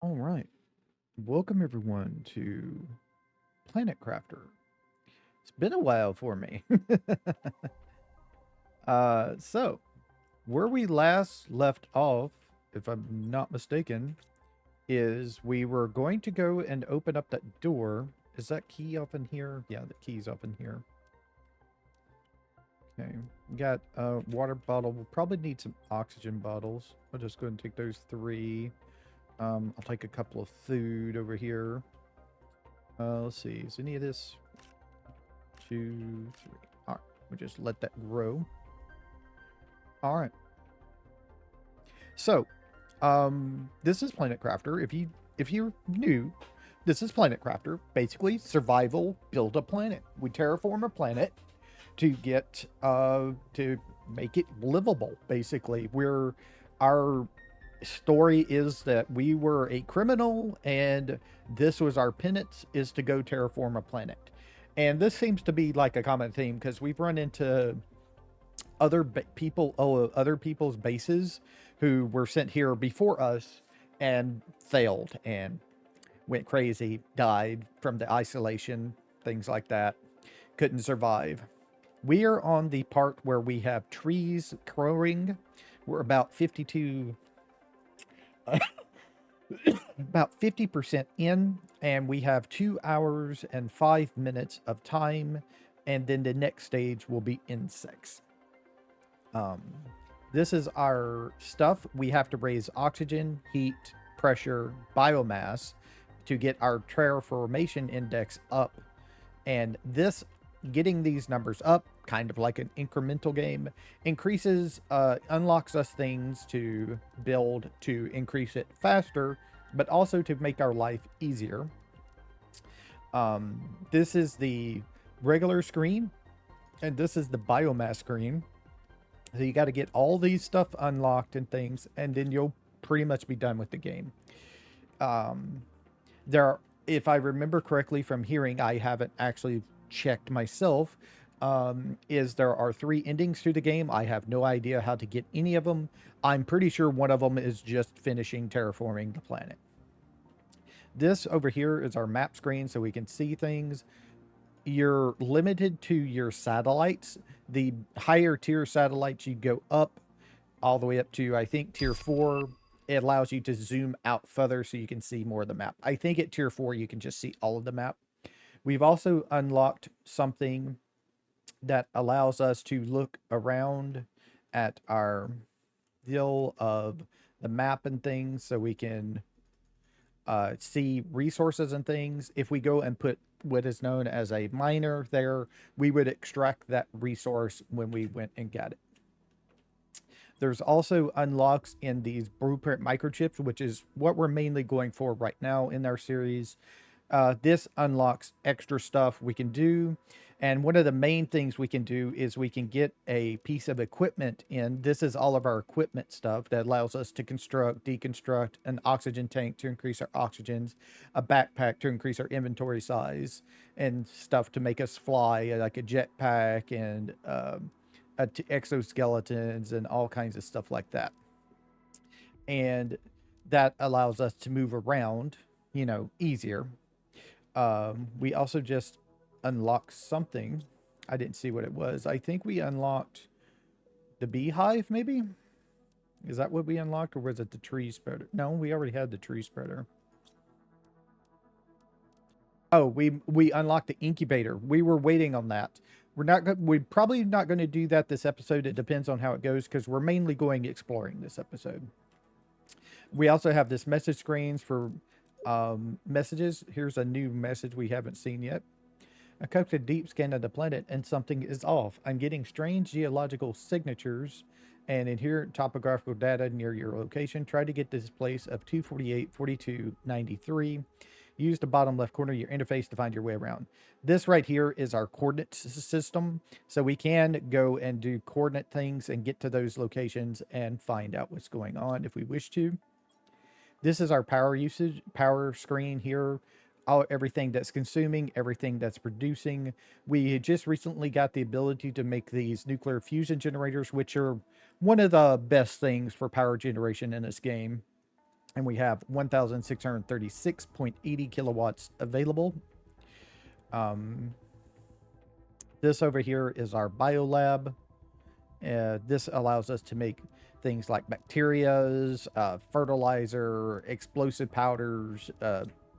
All right. Welcome everyone to Planet Crafter. It's been a while for me. so where we last left off, if I'm not mistaken, is we were going to go and open up that door. Is that key up in here? Yeah, the key's up in here. Okay. Got a water bottle. We'll probably need some oxygen bottles. I'll just go and take those three. I'll take a couple of food over here. Let's see. Is any of this? 2, 3. All right, we just let that grow. All right. So, this is Planet Crafter. If you're new, this is Planet Crafter. Basically, survival. Build a planet. We terraform a planet to get to make it livable. Basically, our story is that we were a criminal, and this was our penance is to go terraform a planet. And this seems to be like a common theme because we've run into other people's bases who were sent here before us and failed and went crazy, died from the isolation, things like that, couldn't survive. We are on the part where we have trees growing. We're about 52 about 50% in, and we have 2 hours and 5 minutes of time, and then the next stage will be insects. Um, this is our stuff. We have to raise oxygen, heat, pressure, biomass to get our terraformation index up. And this, getting these numbers up, kind of like an incremental game, unlocks us things to build to increase it faster, but also to make our life easier. This is the regular screen, and this is the biomass screen. So you got to get all these stuff unlocked and things, and then you'll pretty much be done with the game. Um, there, are, if I remember correctly from hearing, I haven't actually checked myself. Is there are 3 endings to the game. I have no idea how to get any of them. I'm pretty sure one of them is just finishing terraforming the planet. This over here is our map screen so we can see things. You're limited to your satellites. The higher tier satellites, you go up all the way up to, I think, tier 4. It allows you to zoom out further so you can see more of the map. I think at tier 4, you can just see all of the map. We've also unlocked something that allows us to look around at our deal of the map and things so we can see resources and things. If we go and put what is known as a miner there, we would extract that resource when we went and got it. There's also unlocks in these blueprint microchips, which is what we're mainly going for right now in our series. This unlocks extra stuff we can do. And one of the main things we can do is we can get a piece of equipment in. This is all of our equipment stuff that allows us to construct, deconstruct an oxygen tank to increase our oxygens, a backpack to increase our inventory size, and stuff to make us fly, like a jetpack and exoskeletons and all kinds of stuff like that. And that allows us to move around, easier. We also just unlocked something. I didn't see what it was. I think we unlocked the beehive, maybe? Is that what we unlocked, or was it the tree spreader? No, we already had the tree spreader. Oh, we unlocked the incubator. We were waiting on that. We're probably not going to do that this episode. It depends on how it goes because we're mainly going exploring this episode. We also have this message screens for messages. Here's a new message we haven't seen yet. I took a deep scan of the planet and something is off. I'm getting strange geological signatures and inherent topographical data near your location. Try to get this place of 248, 42, 93. Use the bottom left corner of your interface to find your way around. This right here is our coordinate system. So we can go and do coordinate things and get to those locations and find out what's going on if we wish to. This is our power screen here. Everything that's consuming, everything that's producing. We just recently got the ability to make these nuclear fusion generators, which are one of the best things for power generation in this game. And we have 1,636.80 kilowatts available. This over here is our biolab. This allows us to make things like bacterias, fertilizer, explosive powders,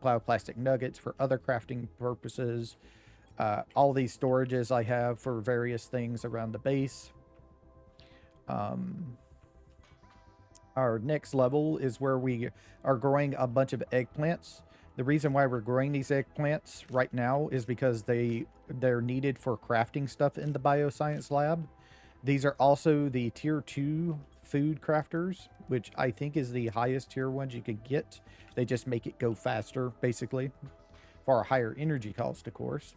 bioplastic nuggets for other crafting purposes. All these storages I have for various things around the base. Our next level is where we are growing a bunch of eggplants. The reason why we're growing these eggplants right now is because they're needed for crafting stuff in the bioscience lab. These are also the tier 2 food crafters, which I think is the highest tier ones you could get. They just make it go faster, basically, for a higher energy cost, of course.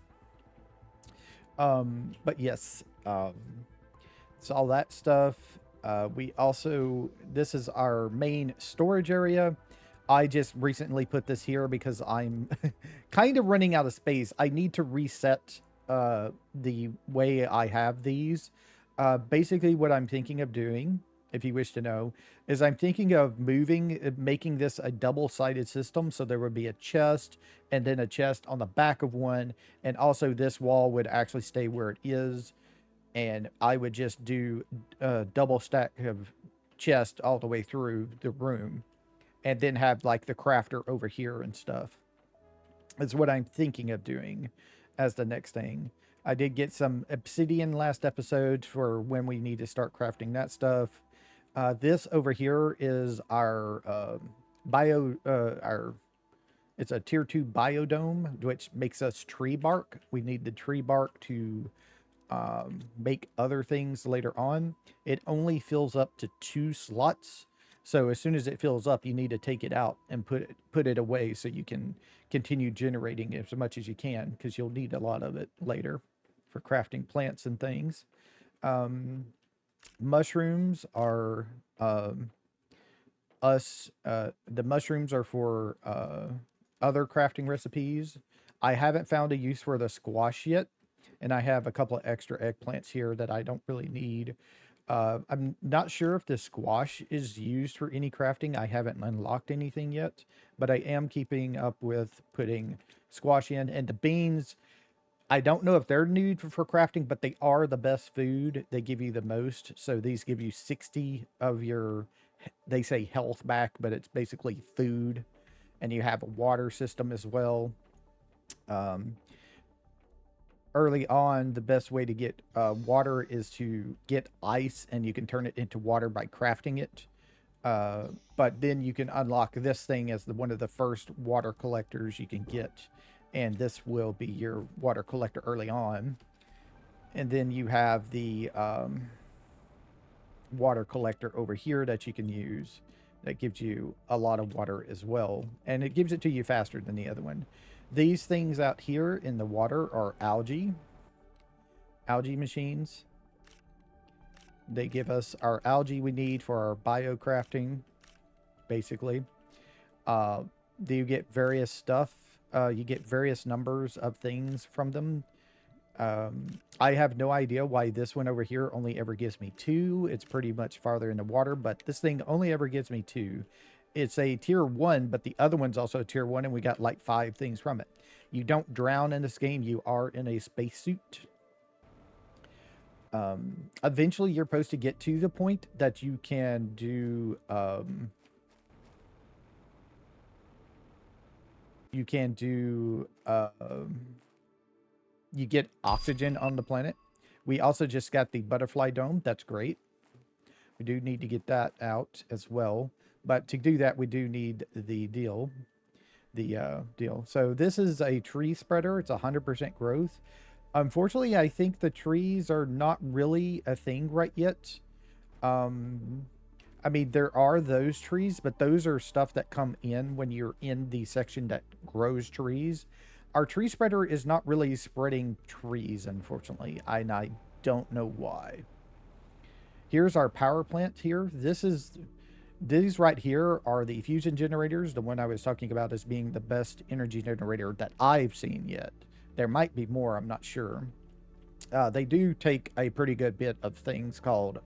But yes, it's all that stuff. We also, this is our main storage area. I just recently put this here because I'm kind of running out of space. I need to reset the way I have these. Basically, what I'm thinking of doing, if you wish to know, is I'm thinking of making this a double-sided system. So there would be a chest and then a chest on the back of one. And also this wall would actually stay where it is. And I would just do a double stack of chest all the way through the room. And then have like the crafter over here and stuff. That's what I'm thinking of doing as the next thing. I did get some obsidian last episode for when we need to start crafting that stuff. This over here is our it's a tier 2 biodome, which makes us tree bark. We need the tree bark to make other things later on. It only fills up to 2 slots. So as soon as it fills up, you need to take it out and put it away so you can continue generating as much as you can, because you'll need a lot of it later for crafting plants and things. Mushrooms are the mushrooms are for other crafting recipes. I haven't found a use for the squash yet, and I have a couple of extra eggplants here that I don't really need. I'm not sure if the squash is used for any crafting. I haven't unlocked anything yet, but I am keeping up with putting squash in. And the beans, I don't know if they're needed for crafting, but they are the best food. They give you the most. So these give you 60 of your, they say health back, but it's basically food. And you have a water system as well. Early on, the best way to get water is to get ice, and you can turn it into water by crafting it. But then you can unlock this thing as one of the first water collectors you can get. And this will be your water collector early on. And then you have the water collector over here that you can use. That gives you a lot of water as well. And it gives it to you faster than the other one. These things out here in the water are algae machines. They give us our algae we need for our bio crafting, basically. You get various stuff. You get various numbers of things from them. I have no idea why this one over here only ever gives me 2. It's pretty much farther in the water, but this thing only ever gives me 2. It's a tier 1, but the other one's also a tier 1, and we got like 5 things from it. You don't drown in this game. You are in a spacesuit. Eventually, you're supposed to get to the point that you can do... you get oxygen on the planet. We also just got the butterfly dome. That's great. We do need to get that out as well. But to do that, we do need the deal. So this is a tree spreader. It's 100% growth. Unfortunately, I think the trees are not really a thing right yet. I mean, there are those trees, but those are stuff that come in when you're in the section that grows trees. Our tree spreader is not really spreading trees, unfortunately. And I don't know why. Here's our power plant here. These right here are the fusion generators. The one I was talking about as being the best energy generator that I've seen yet. There might be more, I'm not sure. They do take a pretty good bit of things called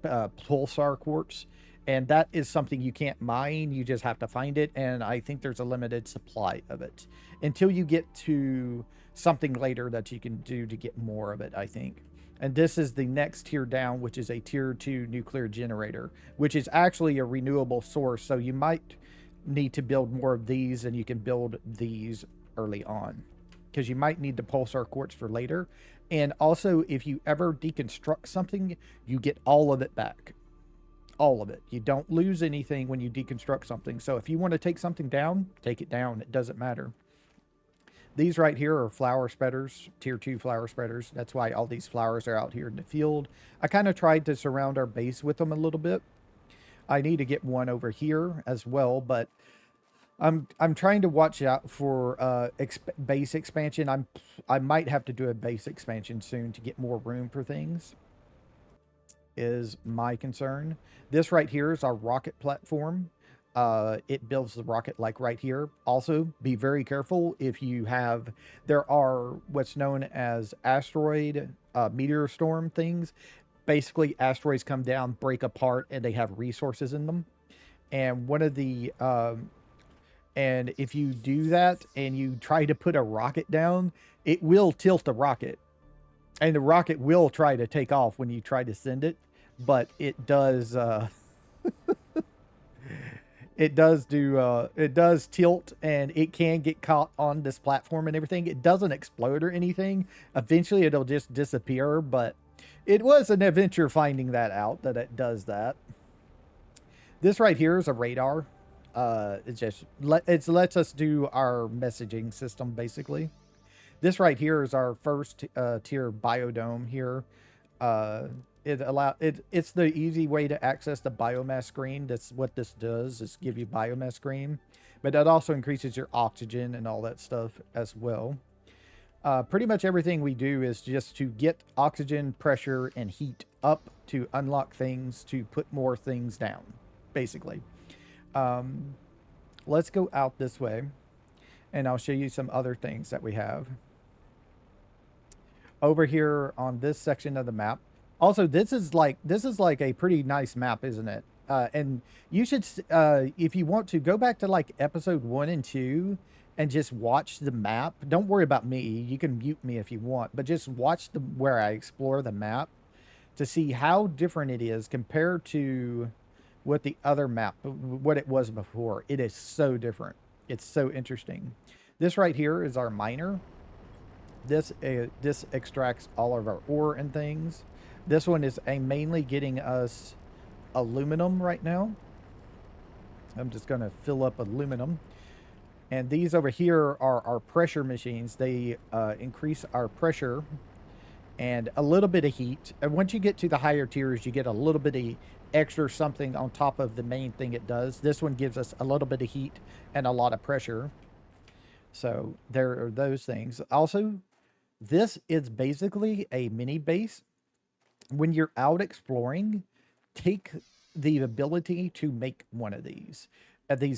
pulsar quartz. And that is something you can't mine. You just have to find it. And I think there's a limited supply of it until you get to something later that you can do to get more of it, I think. And this is the next tier down, which is a tier 2 nuclear generator, which is actually a renewable source. So you might need to build more of these, and you can build these early on because you might need the pulsar quartz for later. And also, if you ever deconstruct something, you get all of it back. All of it. You don't lose anything when you deconstruct something. So if you want to take something down, take it down. It doesn't matter. These right here are flower spreaders, tier 2 flower spreaders. That's why all these flowers are out here in the field. I kind of tried to surround our base with them a little bit. I need to get one over here as well, but I'm trying to watch out for base expansion. I might have to do a base expansion soon to get more room for things, is my concern. This right here is our rocket platform. It builds the rocket like right here. Also, be very careful if you have, there are what's known as asteroid meteor storm things. Basically, asteroids come down, break apart, and they have resources in them. And one of the, and if you do that and you try to put a rocket down, it will tilt the rocket. And the rocket will try to take off when you try to send it, but it does, it does tilt, and it can get caught on this platform and everything. It doesn't explode or anything. Eventually it'll just disappear, but it was an adventure finding that out, that it does that. This right here is a radar. It just lets us do our messaging system, basically. This right here is our first tier biodome here. It's the easy way to access the biomass screen. That's what this does, is give you biomass screen, but that also increases your oxygen and all that stuff as well. Pretty much everything we do is just to get oxygen, pressure, and heat up to unlock things, to put more things down, basically. Let's go out this way, and I'll show you some other things that we have over here on this section of the map. Also, this is like a pretty nice map, isn't it? And you should, if you want to, go back to like episode 1 and 2 and just watch the map. Don't worry about me. You can mute me if you want, but just watch where I explore the map to see how different it is compared to what the other map, what it was before. It is so different. It's so interesting. This right here is our miner. This extracts all of our ore and things. This one is mainly getting us aluminum right now. I'm just going to fill up aluminum. And these over here are our pressure machines. They increase our pressure and a little bit of heat. And once you get to the higher tiers, you get a little bit of extra something on top of the main thing it does. This one gives us a little bit of heat and a lot of pressure. So there are those things. Also, this is basically a mini base. When you're out exploring, take the ability to make one of these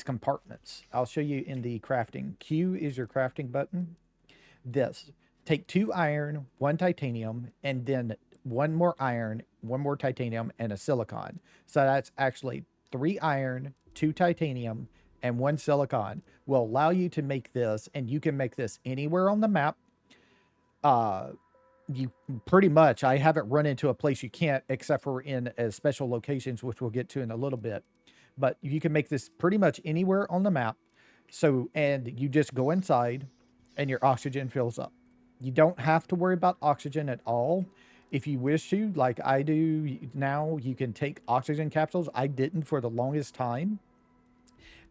compartments. I'll show you in the crafting. Q is your crafting button. This, take 2 iron, 1 titanium, and then 1 more iron, 1 more titanium, and a silicon. So that's actually 3 iron, 2 titanium, and 1 silicon will allow you to make this, and you can make this anywhere on the map. You pretty much, I haven't run into a place you can't, except for in special locations, which we'll get to in a little bit. But you can make this pretty much anywhere on the map. So, and you just go inside and your oxygen fills up. You don't have to worry about oxygen at all. If you wish to, like I do now, you can take oxygen capsules. I didn't for the longest time.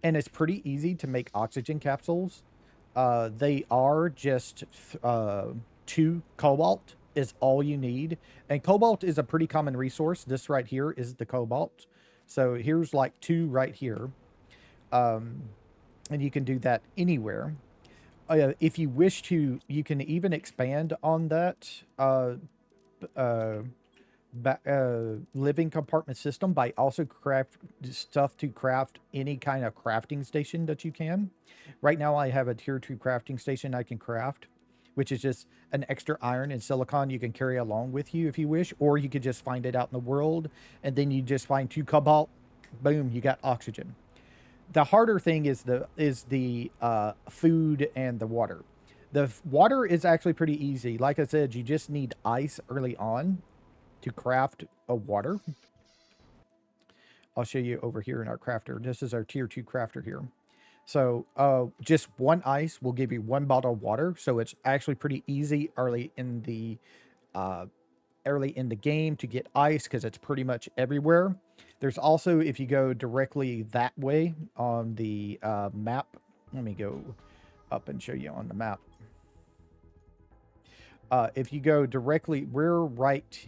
And it's pretty easy to make oxygen capsules. They are just 2 cobalt is all you need. And cobalt is a pretty common resource. This right here is the cobalt. So here's like 2 right here. And you can do that anywhere. If you wish to, you can even expand on that living compartment system by also craft stuff to craft any kind of crafting station that you can. Right now I have a tier 2 crafting station I can craft, which is just an extra iron and silicon you can carry along with you if you wish, or you could just find it out in the world, and then you just find 2 cobalt, Boom, you got oxygen. The harder thing is the food and the water. The water is actually pretty easy. Like I said, you just need ice early on to craft a water. I'll show you over here in our crafter. This is our tier 2 crafter here. So just one ice will give you one bottle of water. So it's actually pretty easy early in the game to get ice because it's pretty much everywhere. There's also, if you go directly that way on the map, let me go up and show you on the map. If you go directly, we're right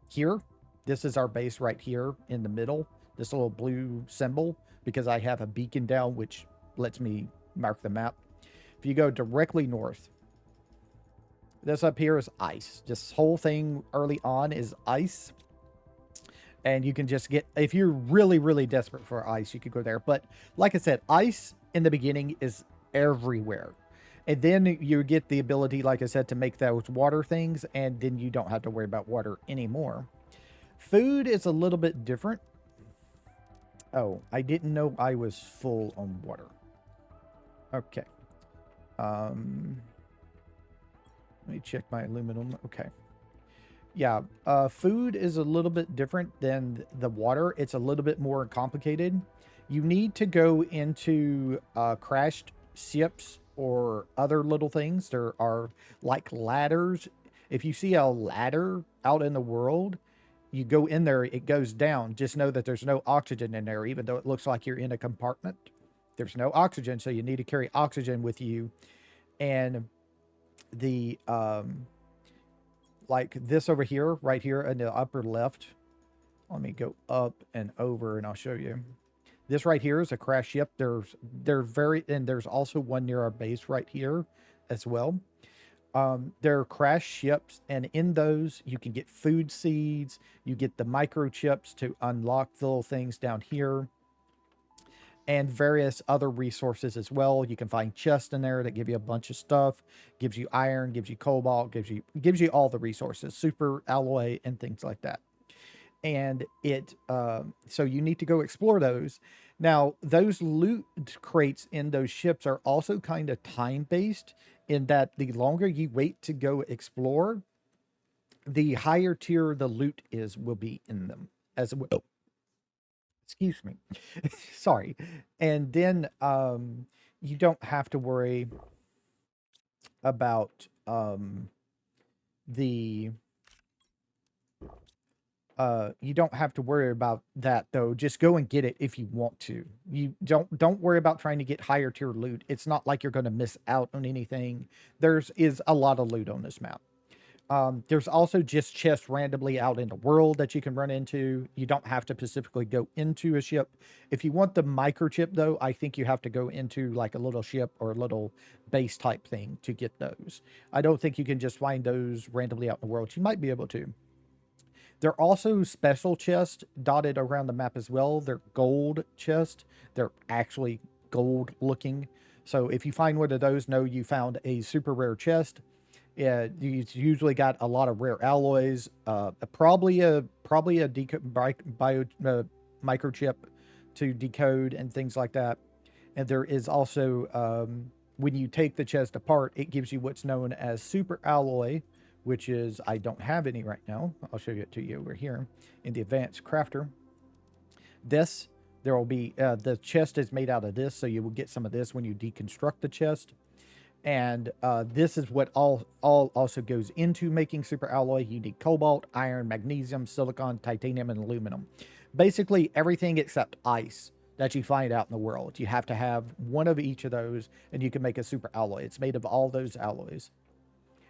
here. This is our base right here in the middle, this little blue symbol, because I have a beacon down, which lets me mark the map. If you go directly north, this up here is ice. This whole thing early on is ice. And you can just get, if you're really, really desperate for ice, you could go there. But like I said, ice in the beginning is everywhere. And then you get the ability, like I said, to make those water things. And then you don't have to worry about water anymore. Food is a little bit different. Oh, I didn't know I was full on water. Okay. Let me check my aluminum. Okay. Yeah, food is a little bit different than the water. It's a little bit more complicated. You need to go into crashed ships or other little things. There are like ladders. If you see a ladder out in the world, you go in there, it goes down. Just know that there's no oxygen in there, even though it looks like you're in a compartment. There's no oxygen, so you need to carry oxygen with you. And the like this over here, right here in the upper left. Let me go up and over and I'll show you. This right here is a crash ship. There's also one near our base right here as well. There are crash ships, and in those you can get food seeds. You get the microchips to unlock the little things down here, and various other resources as well. You can find chests in there that give you a bunch of stuff, gives you iron, gives you cobalt, gives you all the resources, super alloy and things like that. And it so you need to go explore those. Now, those loot crates in those ships are also kind of time based, in that the longer you wait to go explore, the higher tier the loot will be in them as well. Excuse me. Sorry. And then you don't have to worry about you don't have to worry about that, though. Just go and get it if you want to. You don't worry about trying to get higher tier loot. It's not like you're going to miss out on anything. Is a lot of loot on this map. There's also just chests randomly out in the world that you can run into. You don't have to specifically go into a ship. If you want the microchip, though, I think you have to go into like a little ship or a little base type thing to get those. I don't think you can just find those randomly out in the world. You might be able to. There are also special chests dotted around the map as well. They're gold chests. They're actually gold looking. So if you find one of those, know you found a super rare chest. You usually got a lot of rare alloys, probably a microchip to decode and things like that. And there is also, when you take the chest apart, it gives you what's known as super alloy, which is, I don't have any right now. I'll show it to you over here in the advanced crafter. There will be, the chest is made out of this, so you will get some of this when you deconstruct the chest. And this is what all also goes into making super alloy. You need cobalt, iron, magnesium, silicon, titanium, and aluminum. Basically everything except ice that you find out in the world. You have to have one of each of those, and you can make a super alloy. It's made of all those alloys.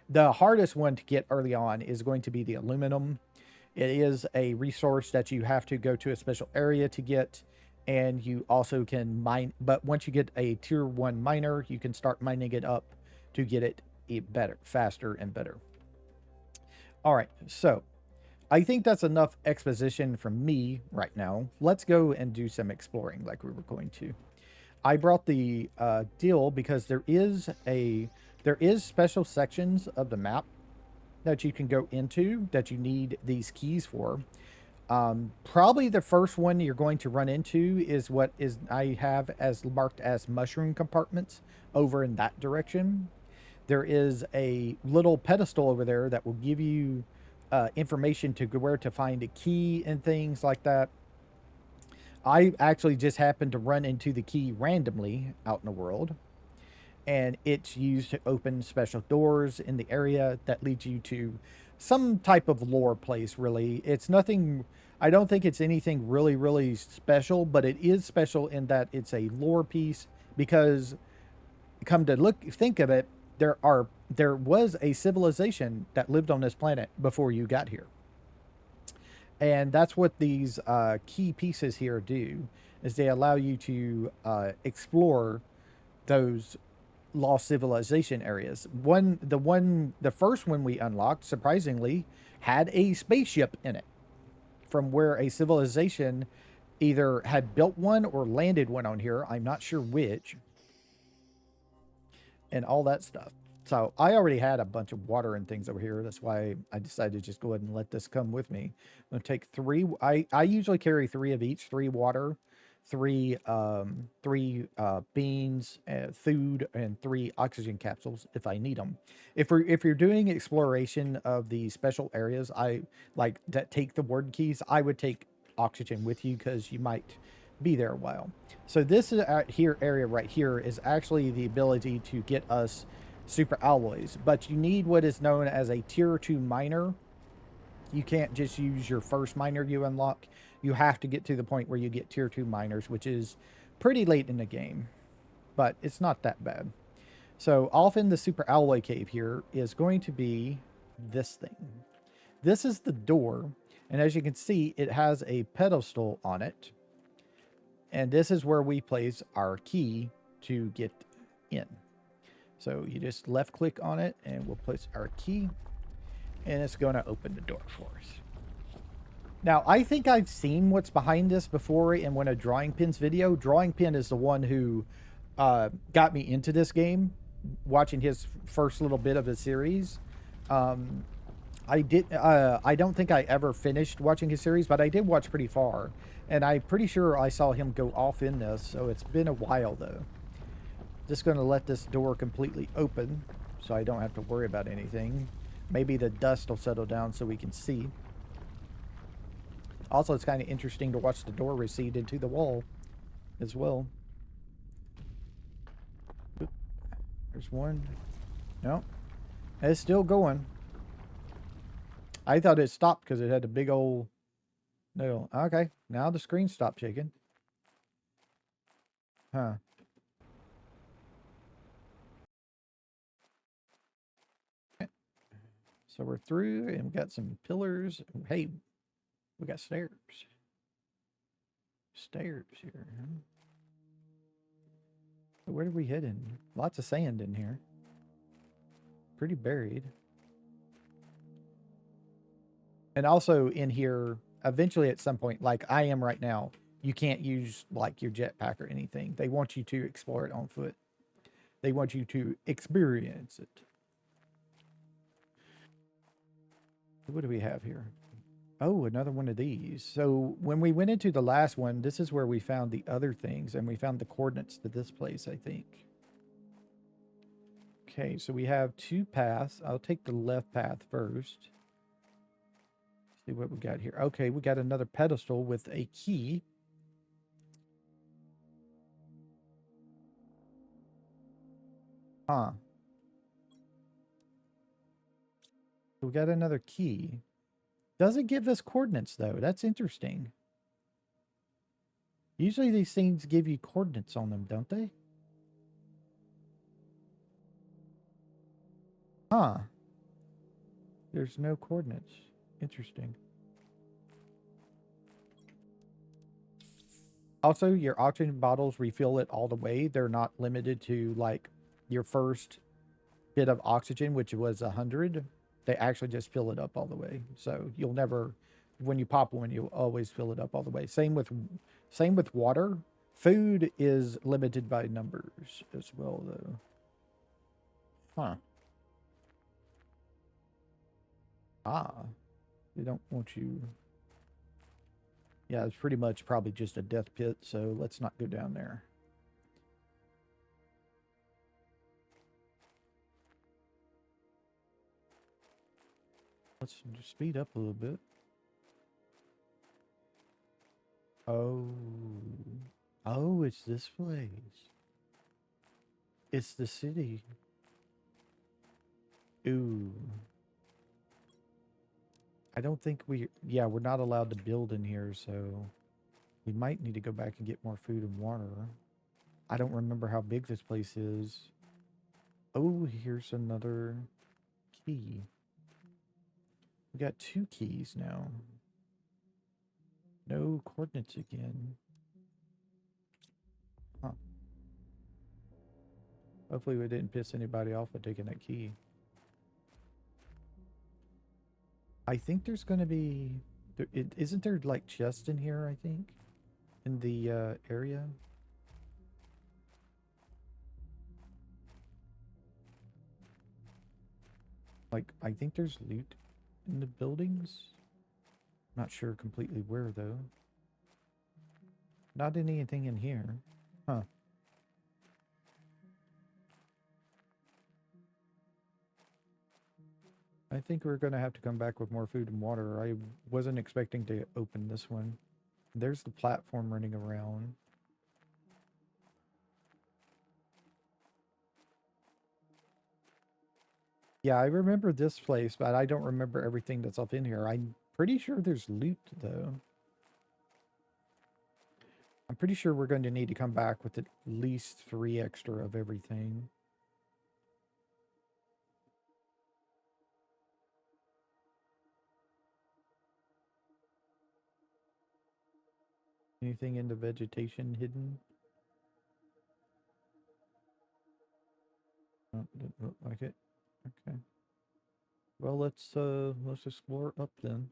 The hardest one to get early on is going to be the aluminum. It is a resource that you have to go to a special area to get, and you also can mine. But once you get a tier 1 miner, you can start mining it up to get it better, faster and better. All right, so I think that's enough exposition from me right now. Let's go and do some exploring like we were going to. I brought the deal because there is special sections of the map that you can go into that you need these keys for. Probably the first one you're going to run into is what is I have as marked as mushroom compartments over in that direction. There is a little pedestal over there that will give you information to where to find a key and things like that. I actually just happened to run into the key randomly out in the world, and it's used to open special doors in the area that leads you to some type of lore place. Really, it's nothing. I don't think it's anything really, really special, but it is special in that it's a lore piece because, come to think of it, there was a civilization that lived on this planet before you got here, and that's what these key pieces here do, is they allow you to explore those lost civilization areas. The first one we unlocked, surprisingly, had a spaceship in it from where a civilization either had built one or landed one on here. I'm not sure which, and all that stuff. So I already had a bunch of water and things over here. That's why I decided to just go ahead and let this come with me. I'm gonna take three. I usually carry three of each: three water, three beans, food, and three oxygen capsules if I need them. If you're doing exploration of the special areas, I like that take the word keys. I would take oxygen with you because you might be there a while. So this is here area right here is actually the ability to get us super alloys, but you need what is known as a tier 2 miner. You can't just use your first miner you unlock. You have to get to the point where you get tier 2 miners, which is pretty late in the game, but it's not that bad. So off in the super alloy cave here is going to be this thing. This is the door, and as you can see, it has a pedestal on it. And this is where we place our key to get in. So you just left click on it and we'll place our key, and it's going to open the door for us. Now, I think I've seen what's behind this before in one of Drawing Pin's video. Drawing Pin is the one who got me into this game, watching his first little bit of the series. I don't think I ever finished watching his series, but I did watch pretty far. And I'm pretty sure I saw him go off in this, so it's been a while though. Just going to let this door completely open so I don't have to worry about anything. Maybe the dust will settle down so we can see. Also, it's kind of interesting to watch the door recede into the wall as well. Oop. There's one. No. It's still going. I thought it stopped because it had a big old nail. Okay. Now the screen stopped shaking. Huh. So we're through, and we got some pillars. Hey, we got stairs. Stairs here. Huh? Where did we head in? Lots of sand in here. Pretty buried. And also in here, eventually at some point, like I am right now, you can't use like your jetpack or anything. They want you to explore it on foot. They want you to experience it. What do we have here? Oh, another one of these. So when we went into the last one, this is where we found the other things, and we found the coordinates to this place, I think. Okay, so we have two paths. I'll take the left path first. See what we got here. Okay, we got another pedestal with a key. Huh. So we got another key. Doesn't give us coordinates, though. That's interesting. Usually these things give you coordinates on them, don't they? Huh. There's no coordinates. Interesting. Also, your oxygen bottles refill it all the way. They're not limited to, like, your first bit of oxygen, which was 100. They actually just fill it up all the way. So you'll never, when you pop one, you'll always fill it up all the way. Same with water. Food is limited by numbers as well, though. Huh. Ah. They don't want you. Yeah, it's pretty much probably just a death pit, so let's not go down there. Let's just speed up a little bit. Oh. Oh, it's this place. It's the city. Ooh. I don't think yeah, we're not allowed to build in here, so we might need to go back and get more food and water. I don't remember how big this place is. Oh, here's another key. We got 2 keys now. No coordinates again. Huh. Hopefully we didn't piss anybody off by taking that key. I think there's going to be... Isn't there, like, chests in here, I think? In the area? Like, I think there's loot in the buildings. Not sure completely where, though. Not anything in here. Huh. I think we're going to have to come back with more food and water. I wasn't expecting to open this one. There's the platform running around. Yeah, I remember this place, but I don't remember everything that's up in here. I'm pretty sure there's loot, though. I'm pretty sure we're going to need to come back with at least 3 extra of everything. Anything in the vegetation hidden? Oh, didn't look like it. Okay. Well, let's explore up then.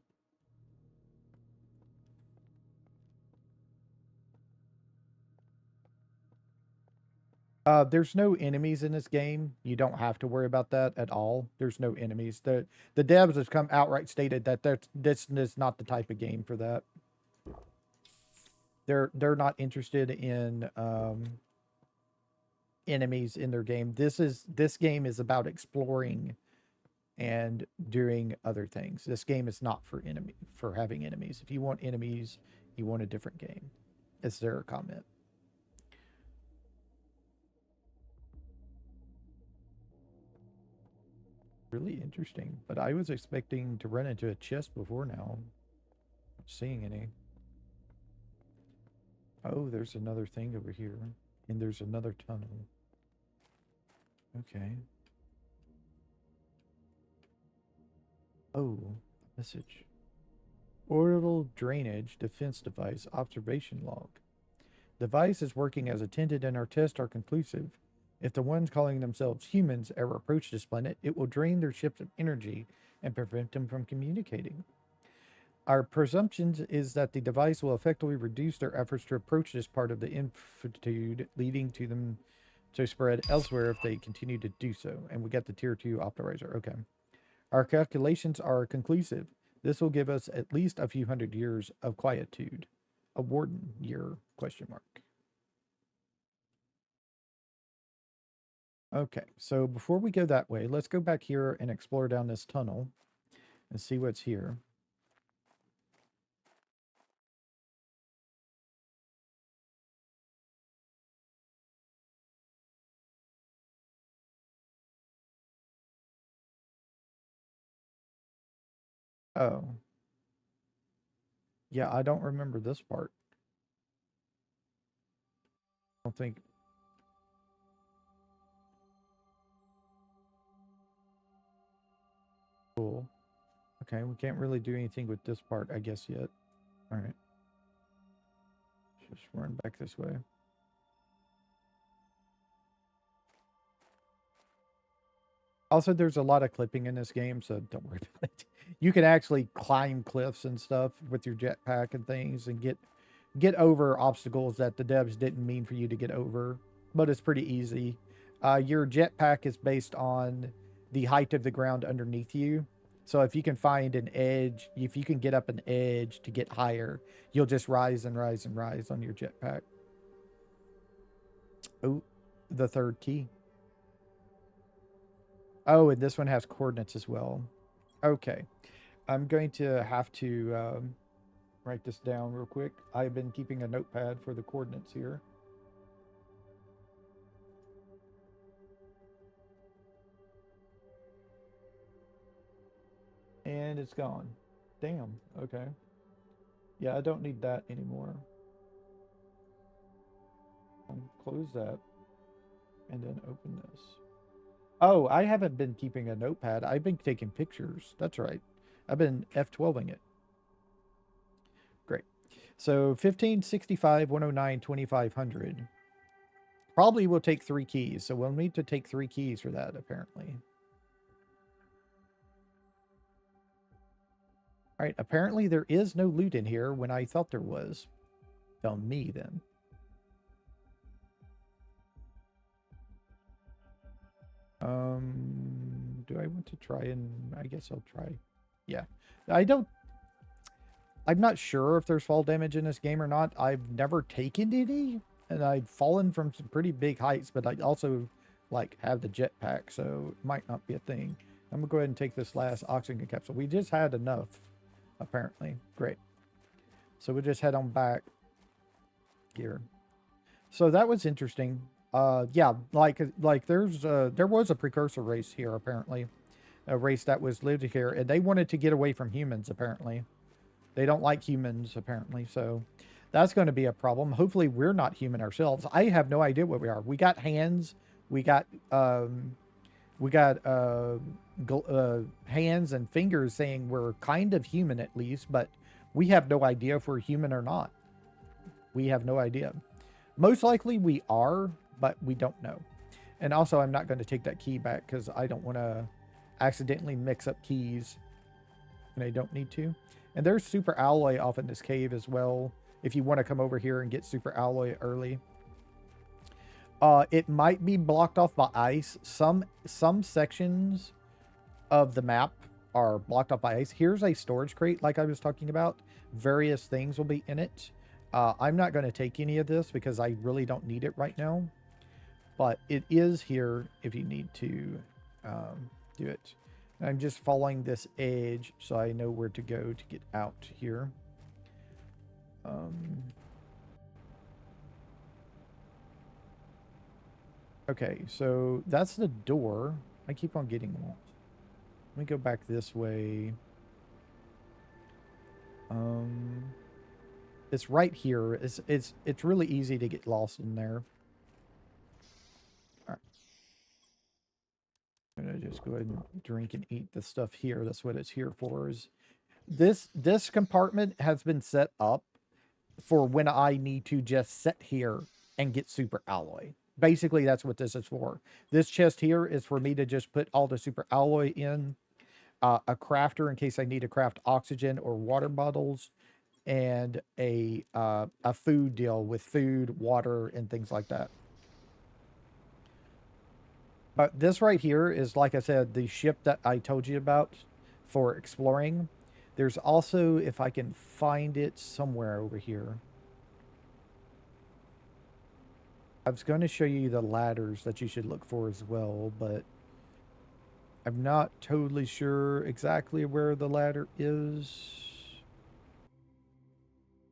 There's no enemies in this game. You don't have to worry about that at all. There's no enemies. The devs have come outright stated that this is not the type of game for that. They're not interested in enemies in their game. This game is about exploring and doing other things. This game is not for having enemies. If you want enemies, you want a different game. Is their comment. Really interesting. But I was expecting to run into a chest before now. Not seeing any. Oh, there's another thing over here. And there's another tunnel. Okay. Oh, message. Orbital drainage defense device observation log. Device is working as intended and our tests are conclusive. If the ones calling themselves humans ever approach this planet, it will drain their ships of energy and prevent them from communicating. Our presumption is that the device will effectively reduce their efforts to approach this part of the infinitude, leading to them to spread elsewhere if they continue to do so. And we got the tier 2 optimizer. Okay. Our calculations are conclusive. This will give us at least a few hundred years of quietude. A warden year, question mark. Okay, so before we go that way, let's go back here and explore down this tunnel and see what's here. Oh. Yeah, I don't remember this part. I don't think... Cool. Okay, we can't really do anything with this part, I guess, yet. Alright. Just run back this way. Also, there's a lot of clipping in this game, so don't worry about it. You can actually climb cliffs and stuff with your jetpack and things and get over obstacles that the devs didn't mean for you to get over, but it's pretty easy. Your jetpack is based on the height of the ground underneath you. So if you can find an edge, if you can get up an edge to get higher, you'll just rise and rise and rise on your jetpack. Oh, the third key. Oh, and this one has coordinates as well. Okay. I'm going to have to write this down real quick. I've been keeping a notepad for the coordinates here. And it's gone. Damn. Okay. Yeah, I don't need that anymore. Close that. And then open this. Oh, I haven't been keeping a notepad. I've been taking pictures. That's right. I've been F12ing it. Great. So 1565, 109, 2500. Probably will take 3 keys. So we'll need to take 3 keys for that, apparently. All right. Apparently there is no loot in here when I thought there was. Tell me then. Do I want to try and... I guess I'll try. Yeah. I'm not sure if there's fall damage in this game or not. I've never taken any, and I've fallen from some pretty big heights, but I also, like, have the jetpack, so it might not be a thing. I'm going to go ahead and take this last oxygen capsule. We just had enough, apparently. Great. So we'll just head on back here. So that was interesting. Yeah, like there was a precursor race here, apparently. A race that was lived here, and they wanted to get away from humans, apparently. They don't like humans, apparently, so that's going to be a problem. Hopefully we're not human ourselves. I have no idea what we are. We got hands. We got hands and fingers saying we're kind of human at least, but we have no idea if we're human or not. We have no idea. Most likely we are, but we don't know. And also, I'm not going to take that key back because I don't want to accidentally mix up keys, and I don't need to. And there's super alloy off in this cave as well, if you want to come over here and get super alloy early. It might be blocked off by ice. Some sections of the map are blocked off by ice. Here's a storage crate like I was talking about. Various things will be in it. I'm not going to take any of this because I really don't need it right now. But it is here if you need to do it. I'm just following this edge so I know where to go to get out here. Okay, so that's the door. I keep on getting lost. Let me go back this way. It's right here. It's really easy to get lost in there. All right. I'm gonna just go ahead and drink and eat the stuff here. That's what it's here for. Is this compartment has been set up for when I need to just sit here and get super alloy. Basically, that's what this is for. This chest here is for me to just put all the super alloy in. A crafter in case I need to craft oxygen or water bottles, and a food deal with food, water, and things like that. But this right here is, like I said, the ship that I told you about for exploring. There's also, if I can find it somewhere over here. I was going to show you the ladders that you should look for as well, but I'm not totally sure exactly where the ladder is.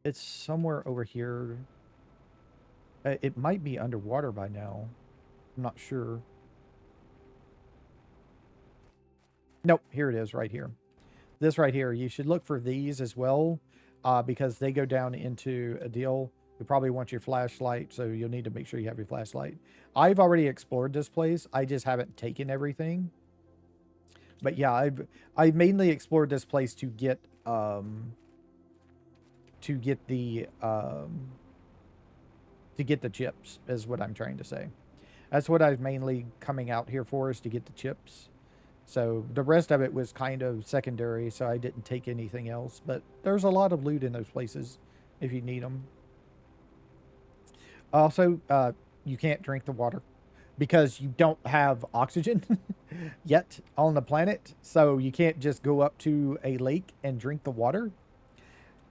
It's somewhere over here. It might be underwater by now. I'm not sure. Nope, here it is right here. This right here, you should look for these as well because they go down into a deal. You probably want your flashlight, so you'll need to make sure you have your flashlight. I've already explored this place. I just haven't taken everything. But yeah, I've mainly explored this place to get the chips, is what I'm trying to say. That's what I'm mainly coming out here for, is to get the chips. So the rest of it was kind of secondary, so I didn't take anything else. But there's a lot of loot in those places if you need them. Also, you can't drink the water. because you don't have oxygen yet on the planet. So you can't just go up to a lake and drink the water.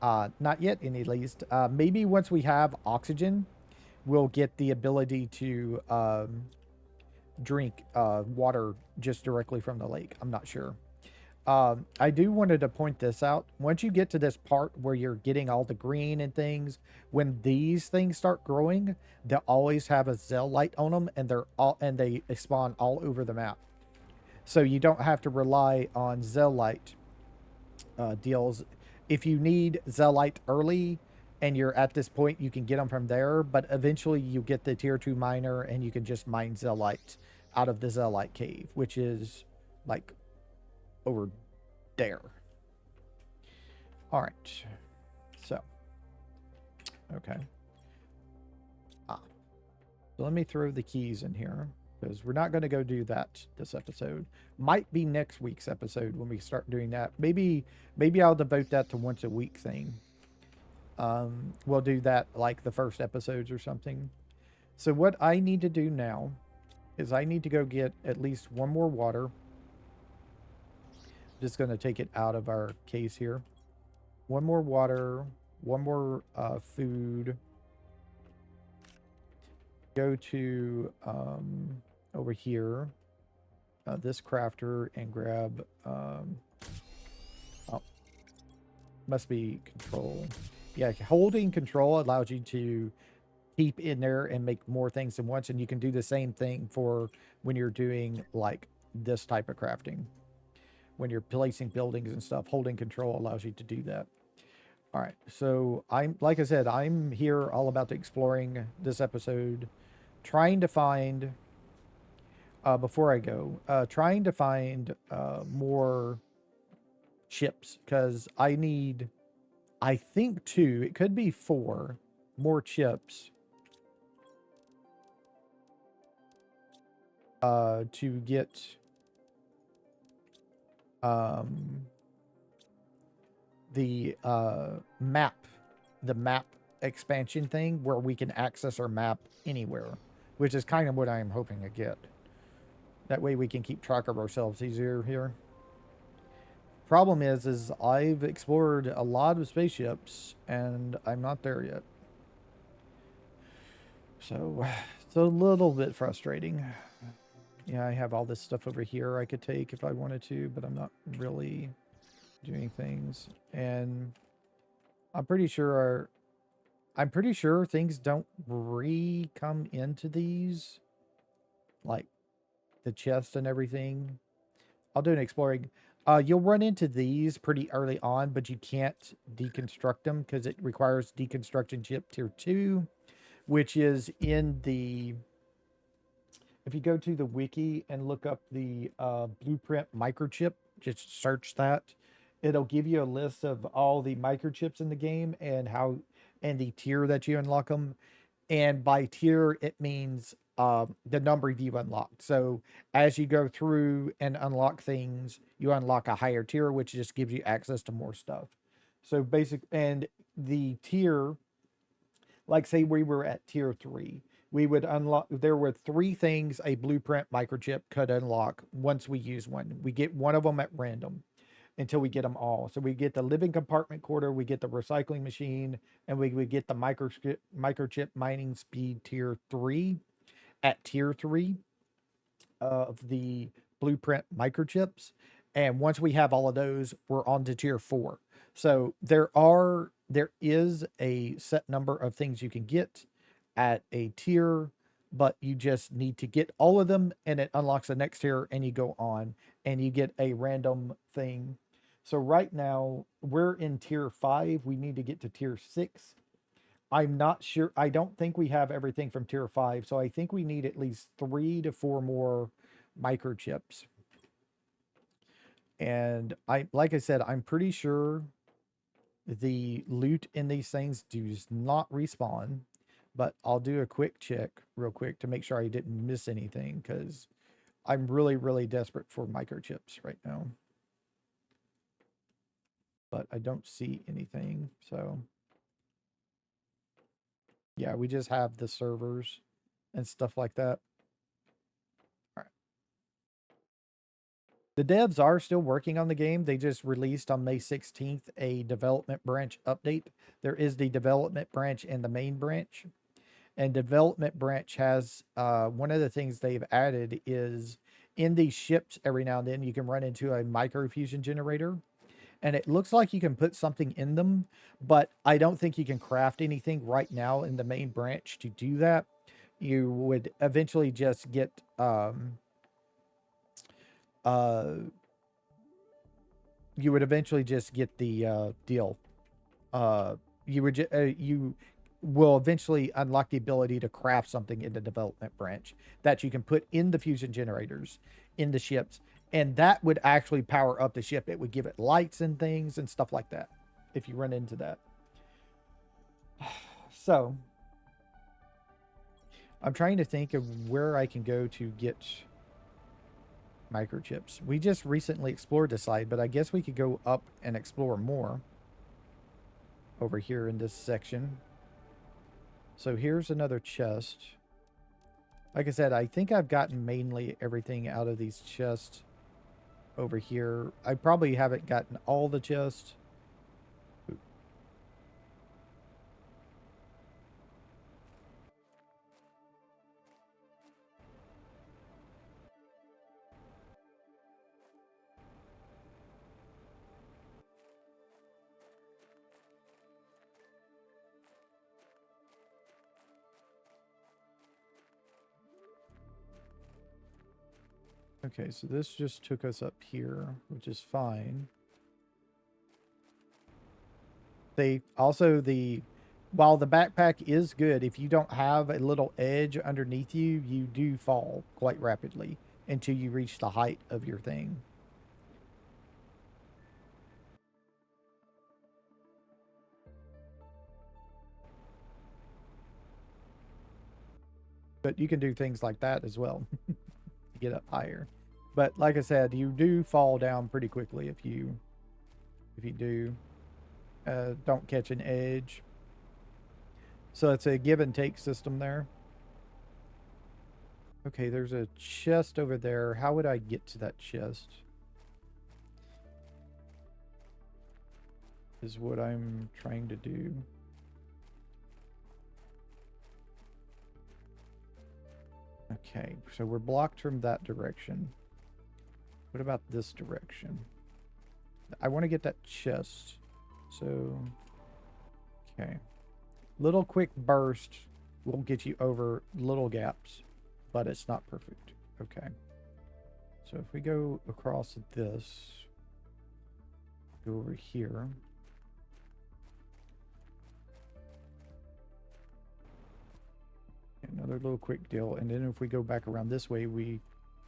Not yet, in at least. Maybe once we have oxygen, we'll get the ability to drink water just directly from the lake. I'm not sure. I do wanted to point this out. Once you get to this part where you're getting all the green and things, when these things start growing, they'll always have a Zell light on them, and they spawn all over the map. So you don't have to rely on Zell light deals. If you need Zellite early and you're at this point, you can get them from there, but eventually you get the tier 2 miner and you can just mine Zellite out of the Zellite cave, which is like over there. All right. So, okay. So let me throw the keys in here because we're not going to go do that this episode. Might be next week's episode when we start doing that. Maybe I'll devote that to once a week thing. We'll do that like the first episodes or something. So what I need to do now is I need to go get at least one more water. Just going to take it out of our case here. One more water, one more food. Go to over here, this crafter, and grab, oh, must be control. Yeah, holding control allows you to keep in there and make more things than once, and you can do the same thing for when you're doing like this type of crafting. When you're placing buildings and stuff, holding control allows you to do that. All right, so like I said, I'm here all about exploring this episode, trying to find, before I go, trying to find more chips, because I need, I think 2, it could be 4 more chips to get the map expansion thing where we can access our map anywhere, which is kind of what I am hoping to get. That way we can keep track of ourselves easier here. Problem is I've explored a lot of spaceships and I'm not there yet. So it's a little bit frustrating. Yeah, I have all this stuff over here I could take if I wanted to, but I'm not really doing things. And I'm pretty sure things don't come into these, like the chest and everything. I'll do an exploring. You'll run into these pretty early on, but you can't deconstruct them because it requires deconstruction chip tier 2, which is in the, if you go to the wiki and look up the blueprint microchip, just search that. It'll give you a list of all the microchips in the game and the tier that you unlock them. And by tier, it means the number you unlocked. So as you go through and unlock things, you unlock a higher tier, which just gives you access to more stuff. So and the tier, like say we were at tier 3, we would unlock, there were 3 things a blueprint microchip could unlock once we use one. We get one of them at random until we get them all. So we get the living compartment quarter, we get the recycling machine, and we would get the microchip mining speed tier 3 at tier 3 of the blueprint microchips. And once we have all of those, we're on to tier 4. So there is a set number of things you can get at a tier, but you just need to get all of them and it unlocks the next tier and you go on and you get a random thing. So right now we're in tier 5. We need to get to tier 6. I'm not sure. I don't think we have everything from tier 5. So I think we need at least 3 to 4 more microchips. And like I said, I'm pretty sure the loot in these things does not respawn, but I'll do a quick check real quick to make sure I didn't miss anything because I'm really, really desperate for microchips right now. But I don't see anything, so yeah, we just have the servers and stuff like that. The devs are still working on the game. They just released on May 16th a development branch update. There is the development branch and the main branch. And development branch has one of the things they've added is in these ships every now and then you can run into a microfusion generator. And it looks like you can put something in them, but I don't think you can craft anything right now in the main branch to do that. You would eventually just get uh you would eventually just get the deal. You will eventually unlock the ability to craft something in the development branch that you can put in the fusion generators in the ships, and that would actually power up the ship. It would give it lights and things and stuff like that if you run into that. So I'm trying to think of where I can go to get microchips. We just recently explored the side, but I guess we could go up and explore more over here in this section. So here's another chest. Like I said, I think I've gotten mainly everything out of these chests over here. I probably haven't gotten all the chests. Okay, so this just took us up here, which is fine. They also while the backpack is good, if you don't have a little edge underneath you, you do fall quite rapidly until you reach the height of your thing. But you can do things like that as well to get up higher. But like I said, you do fall down pretty quickly if you do don't catch an edge. So it's a give and take system there. Okay, there's a chest over there. How would I get to that chest? Is what I'm trying to do. Okay, so we're blocked from that direction. What about this direction? I want to get that chest. So, okay. Little quick burst will get you over little gaps, but it's not perfect. Okay. So if we go across this, go over here. Another little quick deal. And then if we go back around this way, we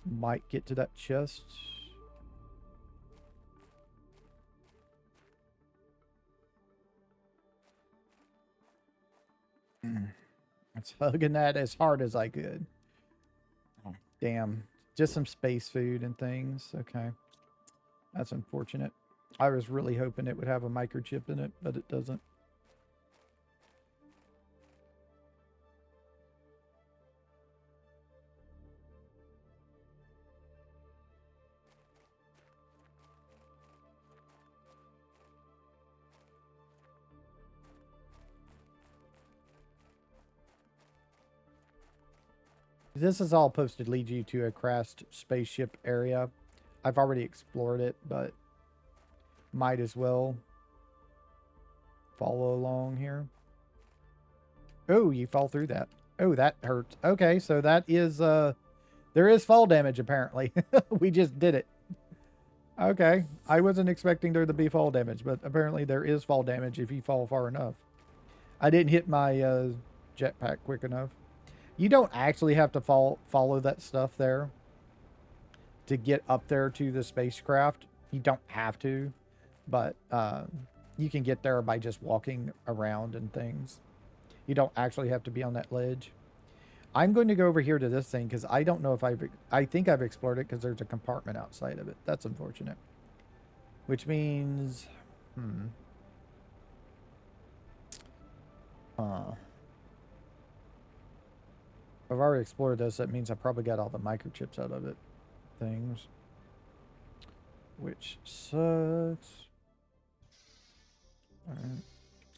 might get to that chest. It's hugging that as hard as I could. Oh, damn. Just some space food and things. Okay. That's unfortunate. I was really hoping it would have a microchip in it, but it doesn't. This is all supposed to lead you to a crashed spaceship area. I've already explored it, but might as well follow along here. Oh, you fall through that. Oh, that hurts. Okay, so that is, there is fall damage apparently. We just did it. Okay, I wasn't expecting there to be fall damage, but apparently there is fall damage if you fall far enough. I didn't hit my jetpack quick enough. You don't actually have to follow that stuff there to get up there to the spacecraft. You don't have to, but you can get there by just walking around and things. You don't actually have to be on that ledge. I'm going to go over here to this thing because I don't know if I think I've explored it because there's a compartment outside of it. That's unfortunate. Which means, I've already explored this. That means I probably got all the microchips out of it. Things. which sucks. Alright.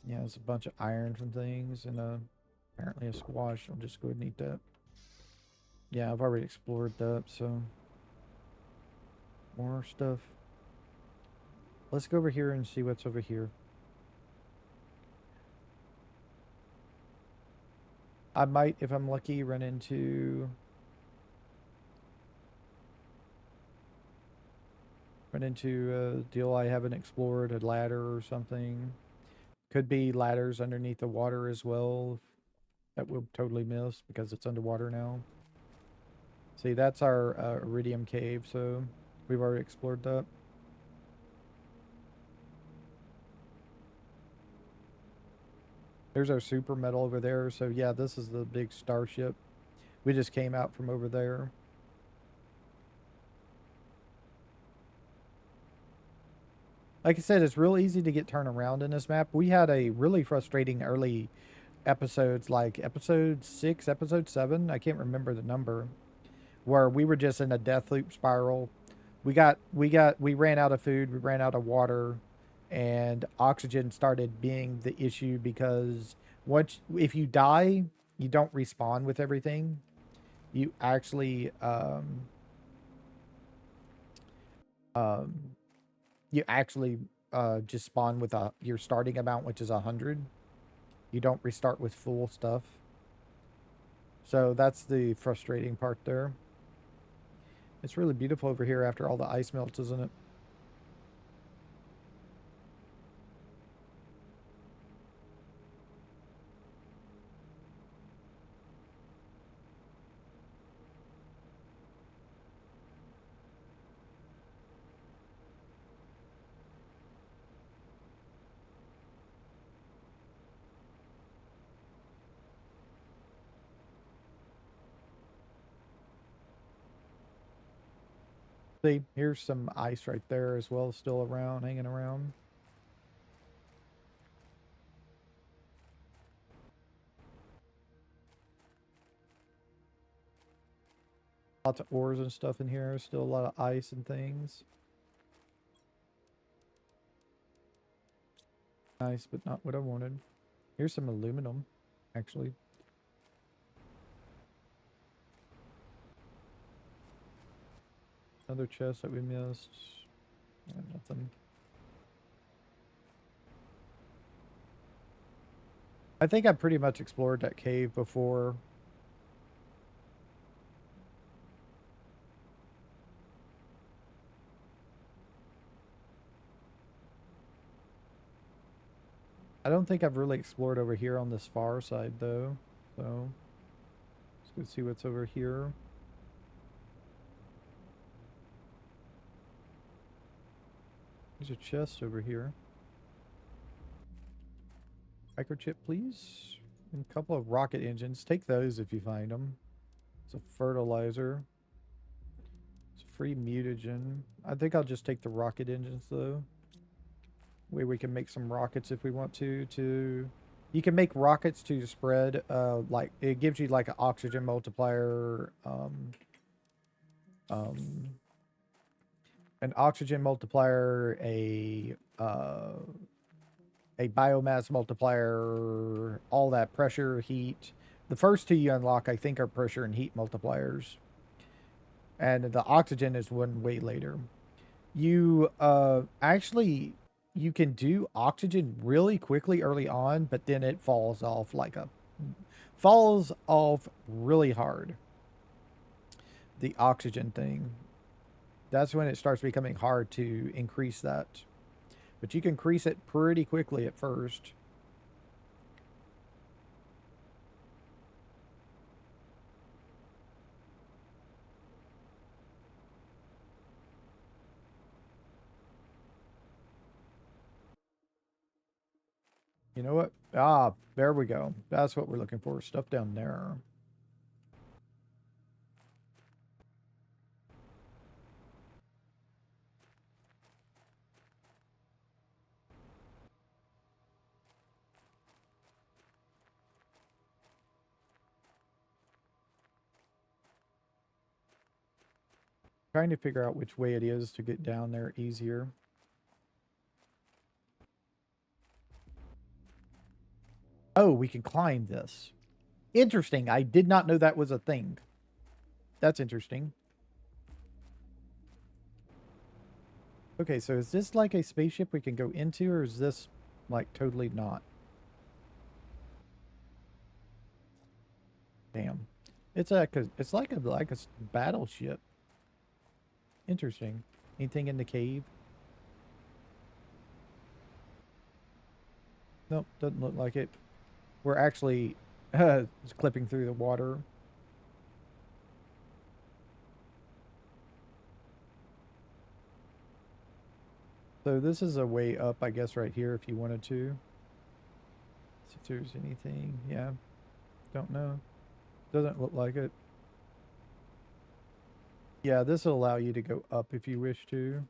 Yeah, there's a bunch of iron from things and apparently a squash. I'll just go ahead and eat that. Yeah, I've already explored that, so more stuff. Let's go over here and see what's over here. I might, if I'm lucky, run into a deal I haven't explored, a ladder or something. Could be ladders underneath the water as well that we'll totally miss because it's underwater now. See, that's our iridium cave, so we've already explored that. There's our super metal over there. So yeah, this is the big starship. We just came out from over there. Like I said, it's real easy to get turned around in this map. We had a really frustrating early episodes, like episode 6, episode 7, I can't remember the number, where we were just in a death loop spiral. We ran out of food, we ran out of water, and oxygen started being the issue because if you die, you don't respawn with everything. You actually um you actually just spawn with your starting amount, which is 100. You don't restart with full stuff. So that's the frustrating part there. It's really beautiful over here after all the ice melts, isn't it? See, here's some ice right there as well, still around, hanging around. Lots of ores and stuff in here. Still a lot of ice and things. Nice, but not what I wanted. Here's some aluminum, actually. Another chest that we missed. Nothing. I think I pretty much explored that cave before. I don't think I've really explored over here on this far side, though. So, let's go see what's over here. There's a chest over here. Microchip, please. And a couple of rocket engines. Take those if you find them. It's a fertilizer. It's a free mutagen. I think I'll just take the rocket engines, though. Way we can make some rockets if we want to. You can make rockets to spread, like, it gives you, like, an oxygen multiplier, an oxygen multiplier, a biomass multiplier, all that, pressure, heat. The first two you unlock, I think, are pressure and heat multipliers. And the oxygen is one way later. You actually, you can do oxygen really quickly early on, but then it falls off really hard. The oxygen thing. That's when it starts becoming hard to increase that. But you can increase it pretty quickly at first. You know what? Ah, there we go. That's what we're looking for. Stuff down there. Trying to figure out which way it is to get down there easier. Oh, we can climb this. Interesting. I did not know that was a thing. That's interesting. Okay, so is this like a spaceship we can go into, or is this like totally not? Damn. It's like a battleship. Interesting. Anything in the cave? Nope, doesn't look like it. We're actually clipping through the water. So this is a way up, I guess, right here if you wanted to. See if there's anything. Yeah. Don't know. Doesn't look like it. Yeah, this will allow you to go up if you wish to.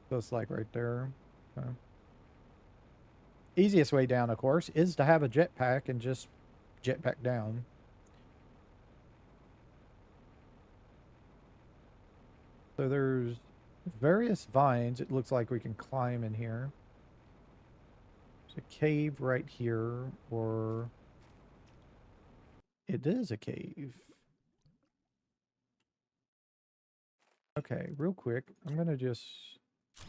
So it's like right there. Okay. Easiest way down, of course, is to have a jetpack and just jetpack down. So there's various vines. It looks like we can climb in here. There's a cave right here, or it is a cave. Okay, real quick, I'm gonna just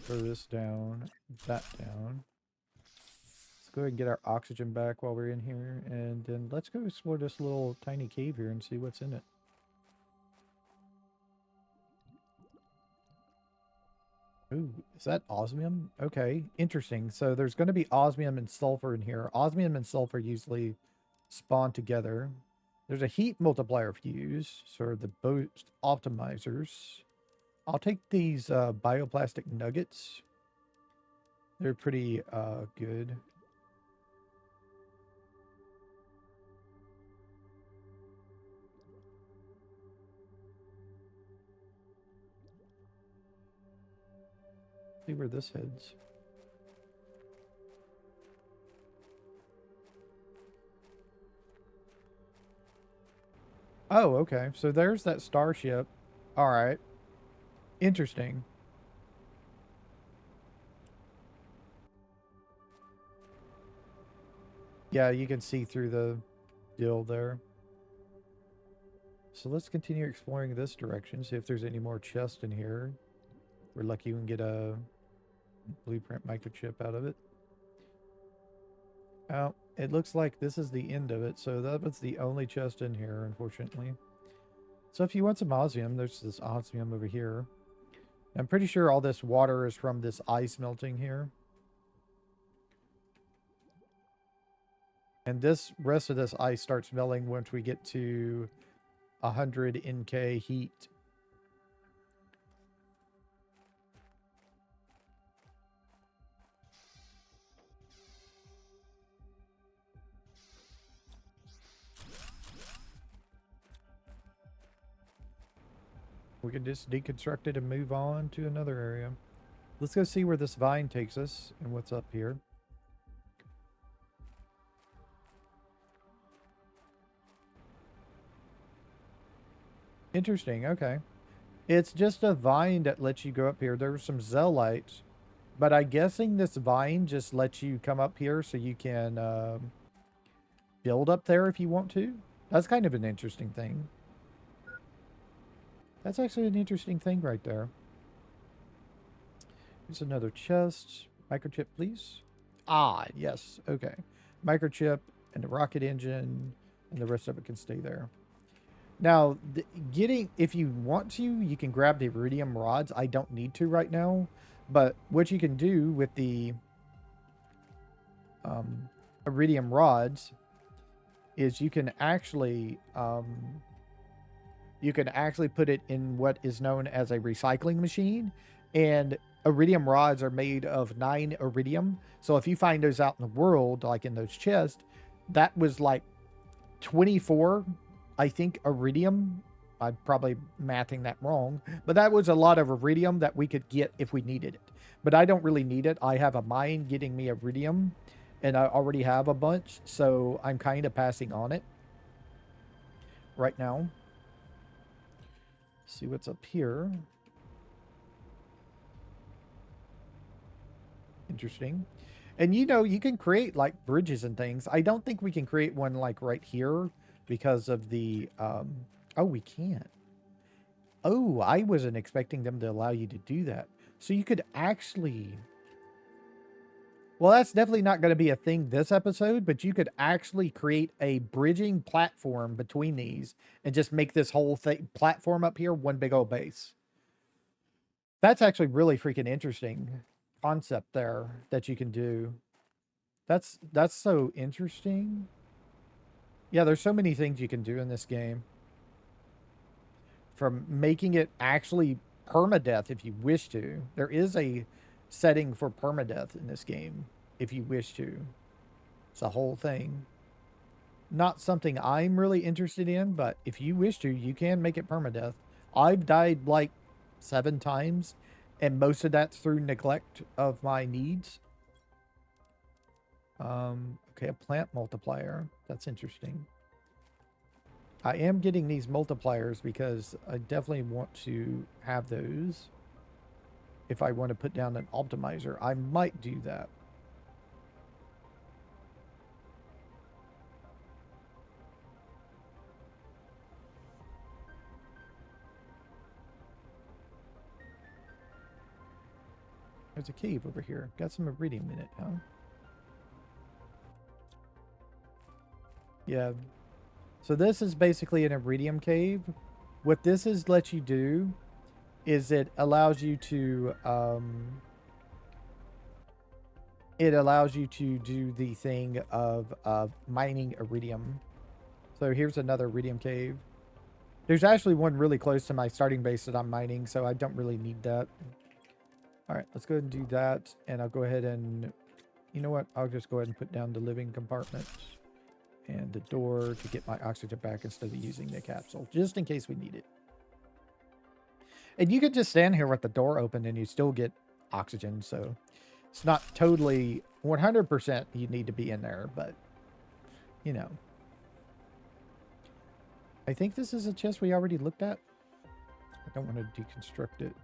throw this down, that down. Let's go ahead and get our oxygen back while we're in here, and then let's go explore this little tiny cave here and see what's in it. Ooh, is that osmium? Okay, interesting. So there's going to be osmium and sulfur in here. Osmium and sulfur usually spawn together. There's a heat multiplier fuse, so the boost optimizers. I'll take these bioplastic nuggets. They're pretty good. See where this heads. Oh, okay. So there's that starship. All right. Interesting. Yeah, you can see through the deal there. So let's continue exploring this direction, see if there's any more chests in here. We're lucky we can get a blueprint microchip out of it. Oh, it looks like this is the end of it, so that was the only chest in here, unfortunately. So if you want some osmium, there's this osmium over here. I'm pretty sure all this water is from this ice melting here. And this rest of this ice starts melting once we get to 100 NK heat. We can just deconstruct it and move on to another area. Let's go see where this vine takes us and what's up here. Interesting, okay. It's just a vine that lets you go up here. There were some zeolites, but I'm guessing this vine just lets you come up here so you can build up there if you want to. That's kind of an interesting thing. That's actually an interesting thing right there. Here's another chest. Microchip, please. Ah, yes. Okay. Microchip and the rocket engine, and the rest of it can stay there. Now, if you want to, you can grab the iridium rods. I don't need to right now, but what you can do with the iridium rods is you can actually put it in what is known as a recycling machine, and iridium rods are made of 9 iridium. So if you find those out in the world, like in those chests, that was like 24, I think, iridium. I'm probably mathing that wrong, but that was a lot of iridium that we could get if we needed it. But I don't really need it. I have a mine getting me iridium, and I already have a bunch, so I'm kind of passing on it. right now. See what's up here. Interesting. And you know, you can create like bridges and things. I don't think we can create one like right here because of the oh, we can't. Oh, I wasn't expecting them to allow you to do that. So you could actually, well, that's definitely not going to be a thing this episode, but you could actually create a bridging platform between these and just make this whole thing platform up here one big old base. That's actually really freaking interesting concept there that you can do. That's so interesting. Yeah, there's so many things you can do in this game. From making it actually permadeath if you wish to. There is a setting for permadeath in this game if you wish to. It's a whole thing. Not something I'm really interested in, but if you wish to, you can make it permadeath. I've died like 7 times, and most of that's through neglect of my needs. Okay, a plant multiplier. That's interesting. I am getting these multipliers because I definitely want to have those. If I want to put down an optimizer, I might do that. There's a cave over here. Got some iridium in it, huh? Yeah. So this is basically an iridium cave. What this is lets you do is it allows you to do the thing of mining iridium. So here's another iridium cave. There's actually one really close to my starting base that I'm mining, so I don't really need that. All right, let's go ahead and do that. And I'll go ahead and, you know what? I'll just go ahead and put down the living compartment and the door to get my oxygen back instead of using the capsule, just in case we need it. And you could just stand here with the door open and you still get oxygen, so it's not totally 100% you need to be in there, but, you know. I think this is a chest we already looked at. I don't want to deconstruct it.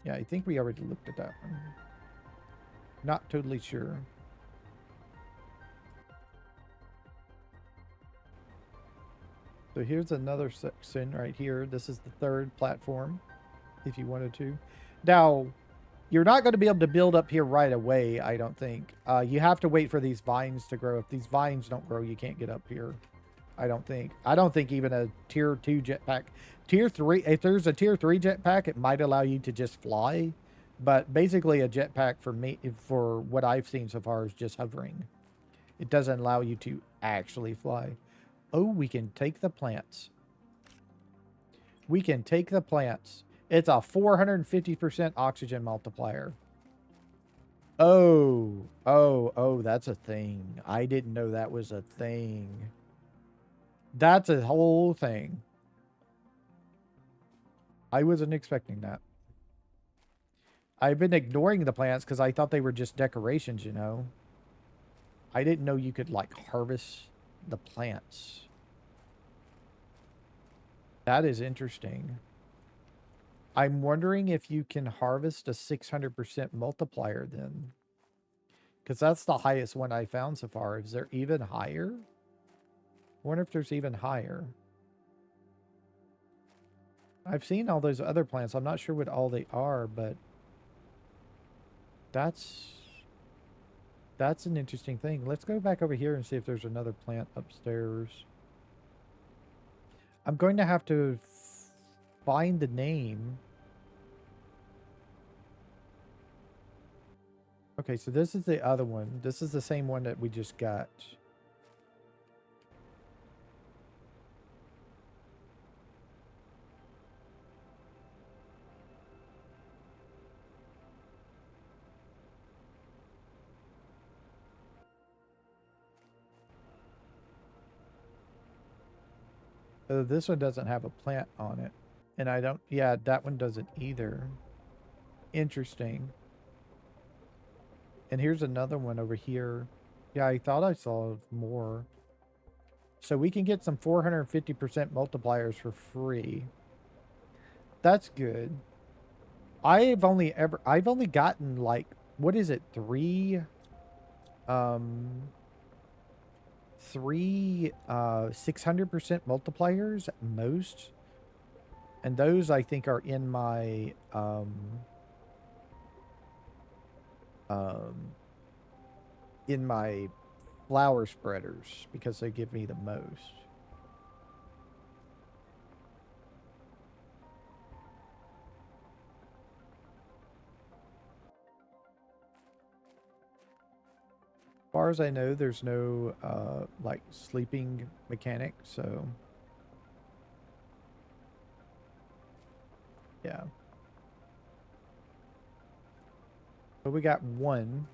Yeah, I think we already looked at that one. Not totally sure. So here's another section right here. This is the 3rd platform, if you wanted to. Now, you're not going to be able to build up here right away, I don't think. You have to wait for these vines to grow. If these vines don't grow, you can't get up here. I don't think. I don't think even a tier 2 jetpack. Tier 3, if there's a tier 3 jetpack, it might allow you to just fly. But basically a jetpack for me, for what I've seen so far, is just hovering. It doesn't allow you to actually fly. Oh, we can take the plants. We can take the plants. It's a 450% oxygen multiplier. Oh, that's a thing. I didn't know that was a thing. That's a whole thing. I wasn't expecting that. I've been ignoring the plants because I thought they were just decorations, you know. I didn't know you could, like, harvest the plants. That is interesting. I'm wondering if you can harvest a 600% multiplier then. Because that's the highest one I found so far. Is there even higher? I wonder if there's even higher. I've seen all those other plants. I'm not sure what all they are, but that's an interesting thing. Let's go back over here and see if there's another plant upstairs. I'm going to have to find the name. Okay, so this is the other one. This is the same one that we just got. This one doesn't have a plant on it. And I don't, yeah, that one doesn't either. Interesting. And here's another one over here. Yeah, I thought I saw more. So we can get some 450% multipliers for free. That's good. I've only gotten like, what is it? Um, three 600% multipliers at most. And those I think are um in my flower spreaders because they give me the most. As far as I know, there's no like sleeping mechanic, so yeah. But we got one.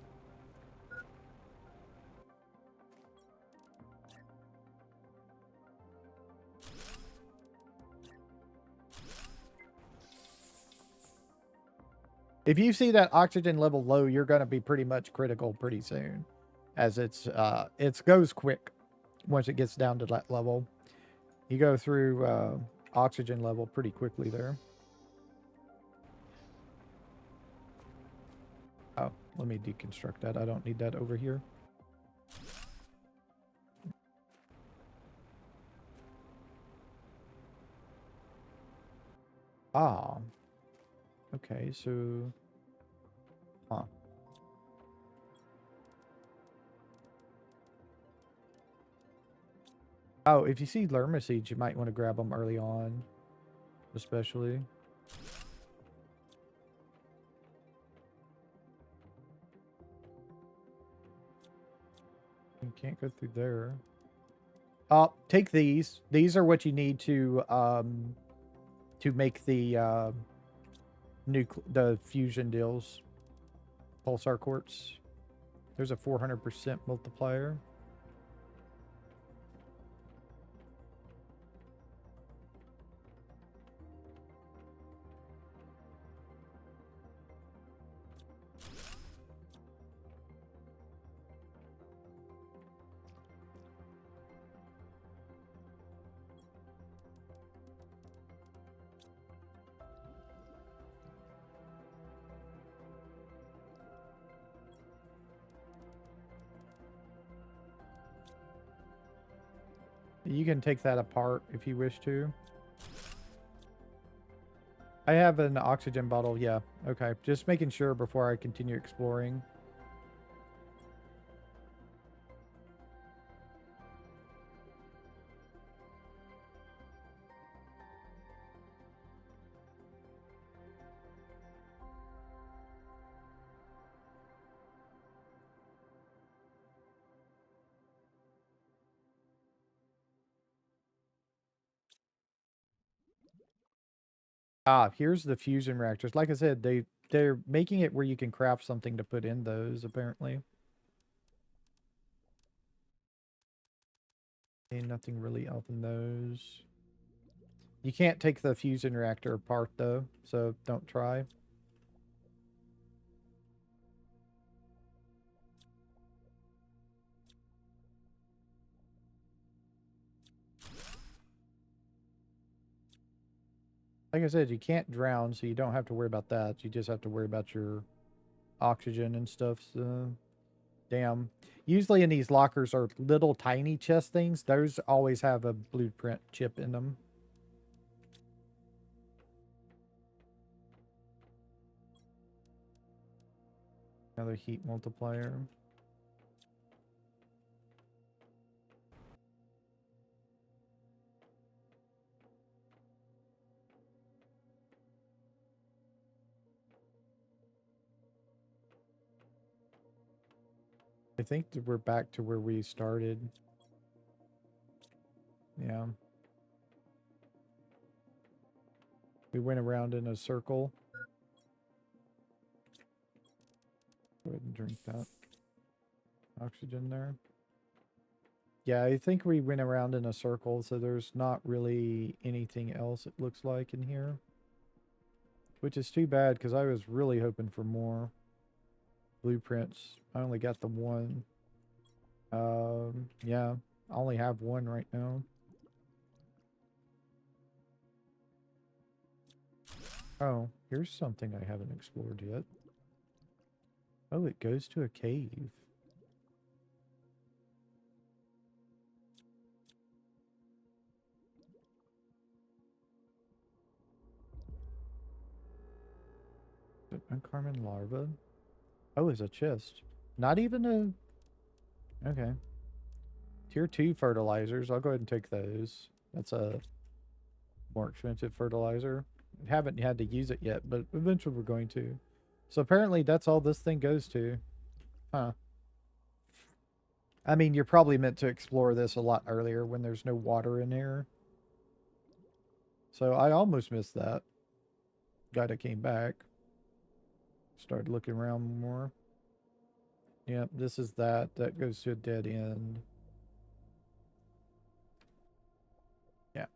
If you see that oxygen level low, you're going to be pretty much critical pretty soon, as it goes quick once it gets down to that level. You go through oxygen level pretty quickly there. Oh, let me deconstruct that. I don't need that over here. Ah. Okay, so... Huh. Oh, if you see Lerma seeds, you might want to grab them early on. Especially. You can't go through there. Take these. These are what you need to make the the fusion deals. Pulsar quartz. There's a 400% multiplier. You can take that apart if you wish to. I have an oxygen bottle, yeah. Okay, just making sure before I continue exploring. Ah, here's the fusion reactors. Like I said, they're making it where you can craft something to put in those, apparently. Ain't nothing really else in those. You can't take the fusion reactor apart, though, so don't try. Like I said, you can't drown, so you don't have to worry about that. You just have to worry about your oxygen and stuff, so... Damn. Usually in these lockers are little tiny chest things. Those always have a blueprint chip in them. Another heat multiplier. I think that we're back to where we started. Yeah. We went around in a circle. Go ahead and drink that. Oxygen there. Yeah, I think we went around in a circle, so there's not really anything else it looks like in here. Which is too bad, because I was really hoping for more blueprints. I only got the one. Yeah. I only have one right now. Oh, here's something I haven't explored yet. Oh, it goes to a cave. Uncommon larva. Oh, it's a chest. Not even a... Okay. Tier 2 fertilizers. I'll go ahead and take those. That's a more expensive fertilizer. Haven't had to use it yet, but eventually we're going to. So apparently that's all this thing goes to. Huh. I mean, you're probably meant to explore this a lot earlier when there's no water in here. So I almost missed that. Glad I came back. Started looking around more. Yep, this is that. That goes to a dead end. Yeah.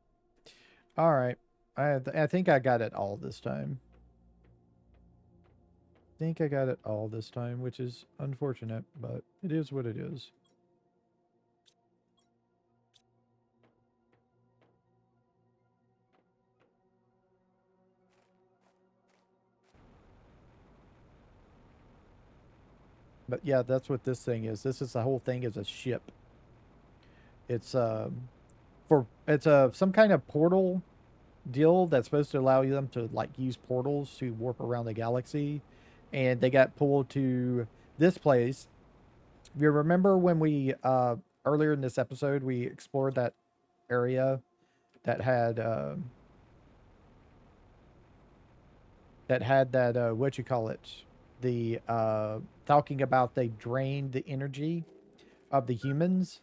All right. I think I got it all this time. Think I got it all this time, which is unfortunate, but it is what it is. But yeah, that's what this thing is. This is the whole thing is a ship. It's it's some kind of portal deal that's supposed to allow them to like use portals to warp around the galaxy, and they got pulled to this place. You remember when we earlier in this episode we explored that area that had what you call it, the talking about they drained the energy of the humans.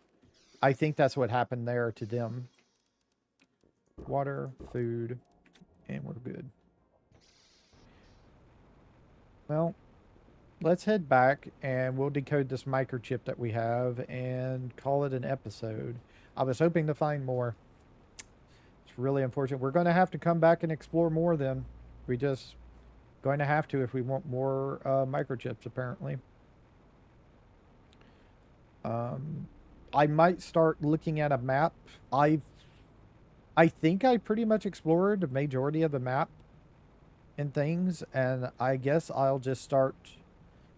I think that's what happened there to them. Water, food, and we're good. Well, let's head back and we'll decode this microchip that we have and call it an episode. I was hoping to find more. It's really unfortunate. We're going to have to come back and explore more then. We just going to have to if we want more microchips, apparently. I might start looking at a map. I think I pretty much explored the majority of the map and things, and I guess I'll just start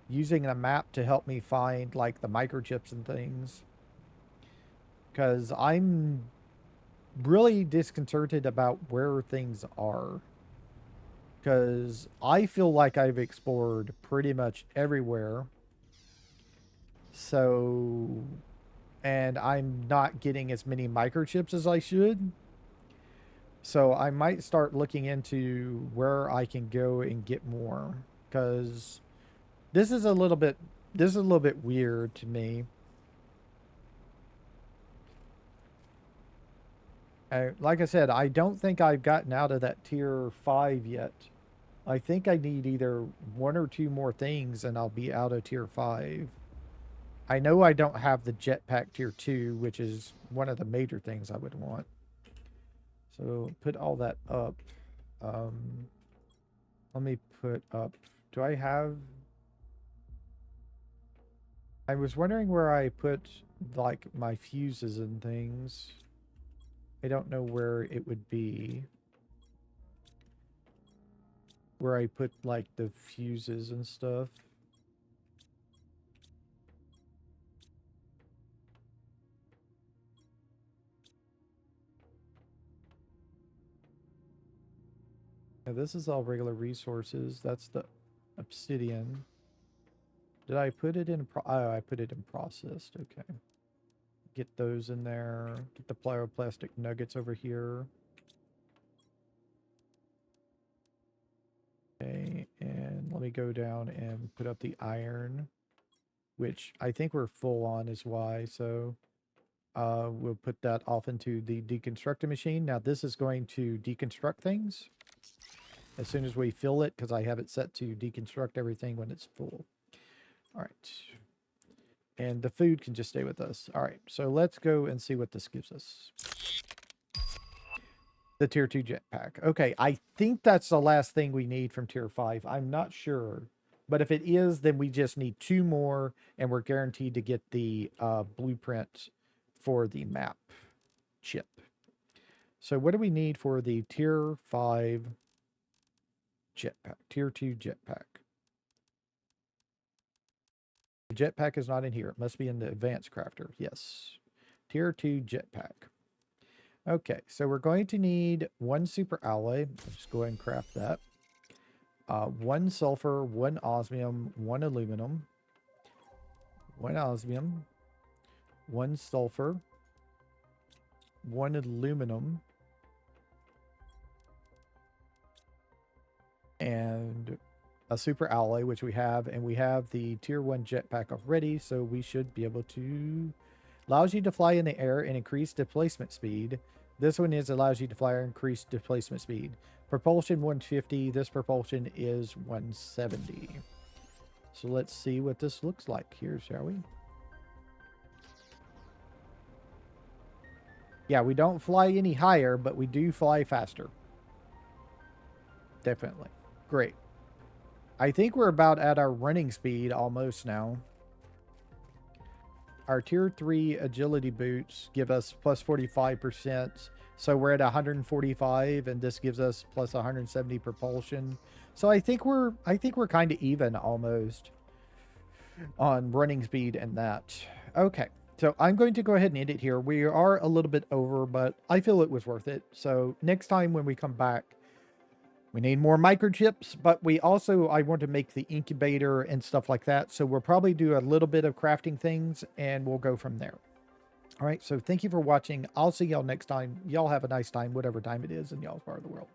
using a map to help me find like the microchips and things. Because I'm really disconcerted about where things are. Because I feel like I've explored pretty much everywhere. So, and I'm not getting as many microchips as I should. So I might start looking into where I can go and get more. Because this is a little bit weird to me. Like I said, I don't think I've gotten out of that tier 5 yet. I think I need either one or two more things and I'll be out of tier 5. I know I don't have the jetpack tier 2, which is one of the major things I would want. So put all that up. Let me put up... Do I have... I was wondering where I put like my fuses and things. I don't know where it would be. Where I put like the fuses and stuff. Now this is all regular resources. That's the obsidian. Did I put it in? Oh, I put it in processed. Okay. Get those in there. Get the pyroplastic nuggets over here. Okay, and let me go down and put up the iron, which I think we're full on is why. So we'll put that off into the deconstructing machine. Now this is going to deconstruct things as soon as we fill it, because I have it set to deconstruct everything when it's full. All right. And the food can just stay with us. All right, so let's go and see what this gives us. The tier 2 jetpack. Okay, I think that's the last thing we need from tier 5. I'm not sure. But if it is, then we just need 2 more, and we're guaranteed to get the blueprint for the map chip. So what do we need for the tier 5 jetpack? Tier 2 jetpack. The jetpack is not in here. It must be in the advanced crafter. Yes. Tier 2 jetpack. Okay, so we're going to need 1 super alloy. Let's go ahead and craft that. 1 sulfur, 1 osmium, 1 aluminum, 1 osmium, 1 sulfur, 1 aluminum, and a super alloy, which we have, and we have the tier 1 jetpack already, so we should be able to... Allows you to fly in the air and increase displacement speed. This one allows you to fly and increase displacement speed. Propulsion 150, this propulsion is 170. So let's see what this looks like here, shall we? Yeah, we don't fly any higher, but we do fly faster. Definitely. Great. I think we're about at our running speed almost now. Our tier 3 agility boots give us plus 45%. So we're at 145, and this gives us plus 170 propulsion. So I think we're kind of even almost on running speed and that. Okay. So I'm going to go ahead and end it here. We are a little bit over, but I feel it was worth it. So next time when we come back, we need more microchips, but we also, I want to make the incubator and stuff like that. So we'll probably do a little bit of crafting things, and we'll go from there. All right. So thank you for watching. I'll see y'all next time. Y'all have a nice time, whatever time it is in y'all's part of the world.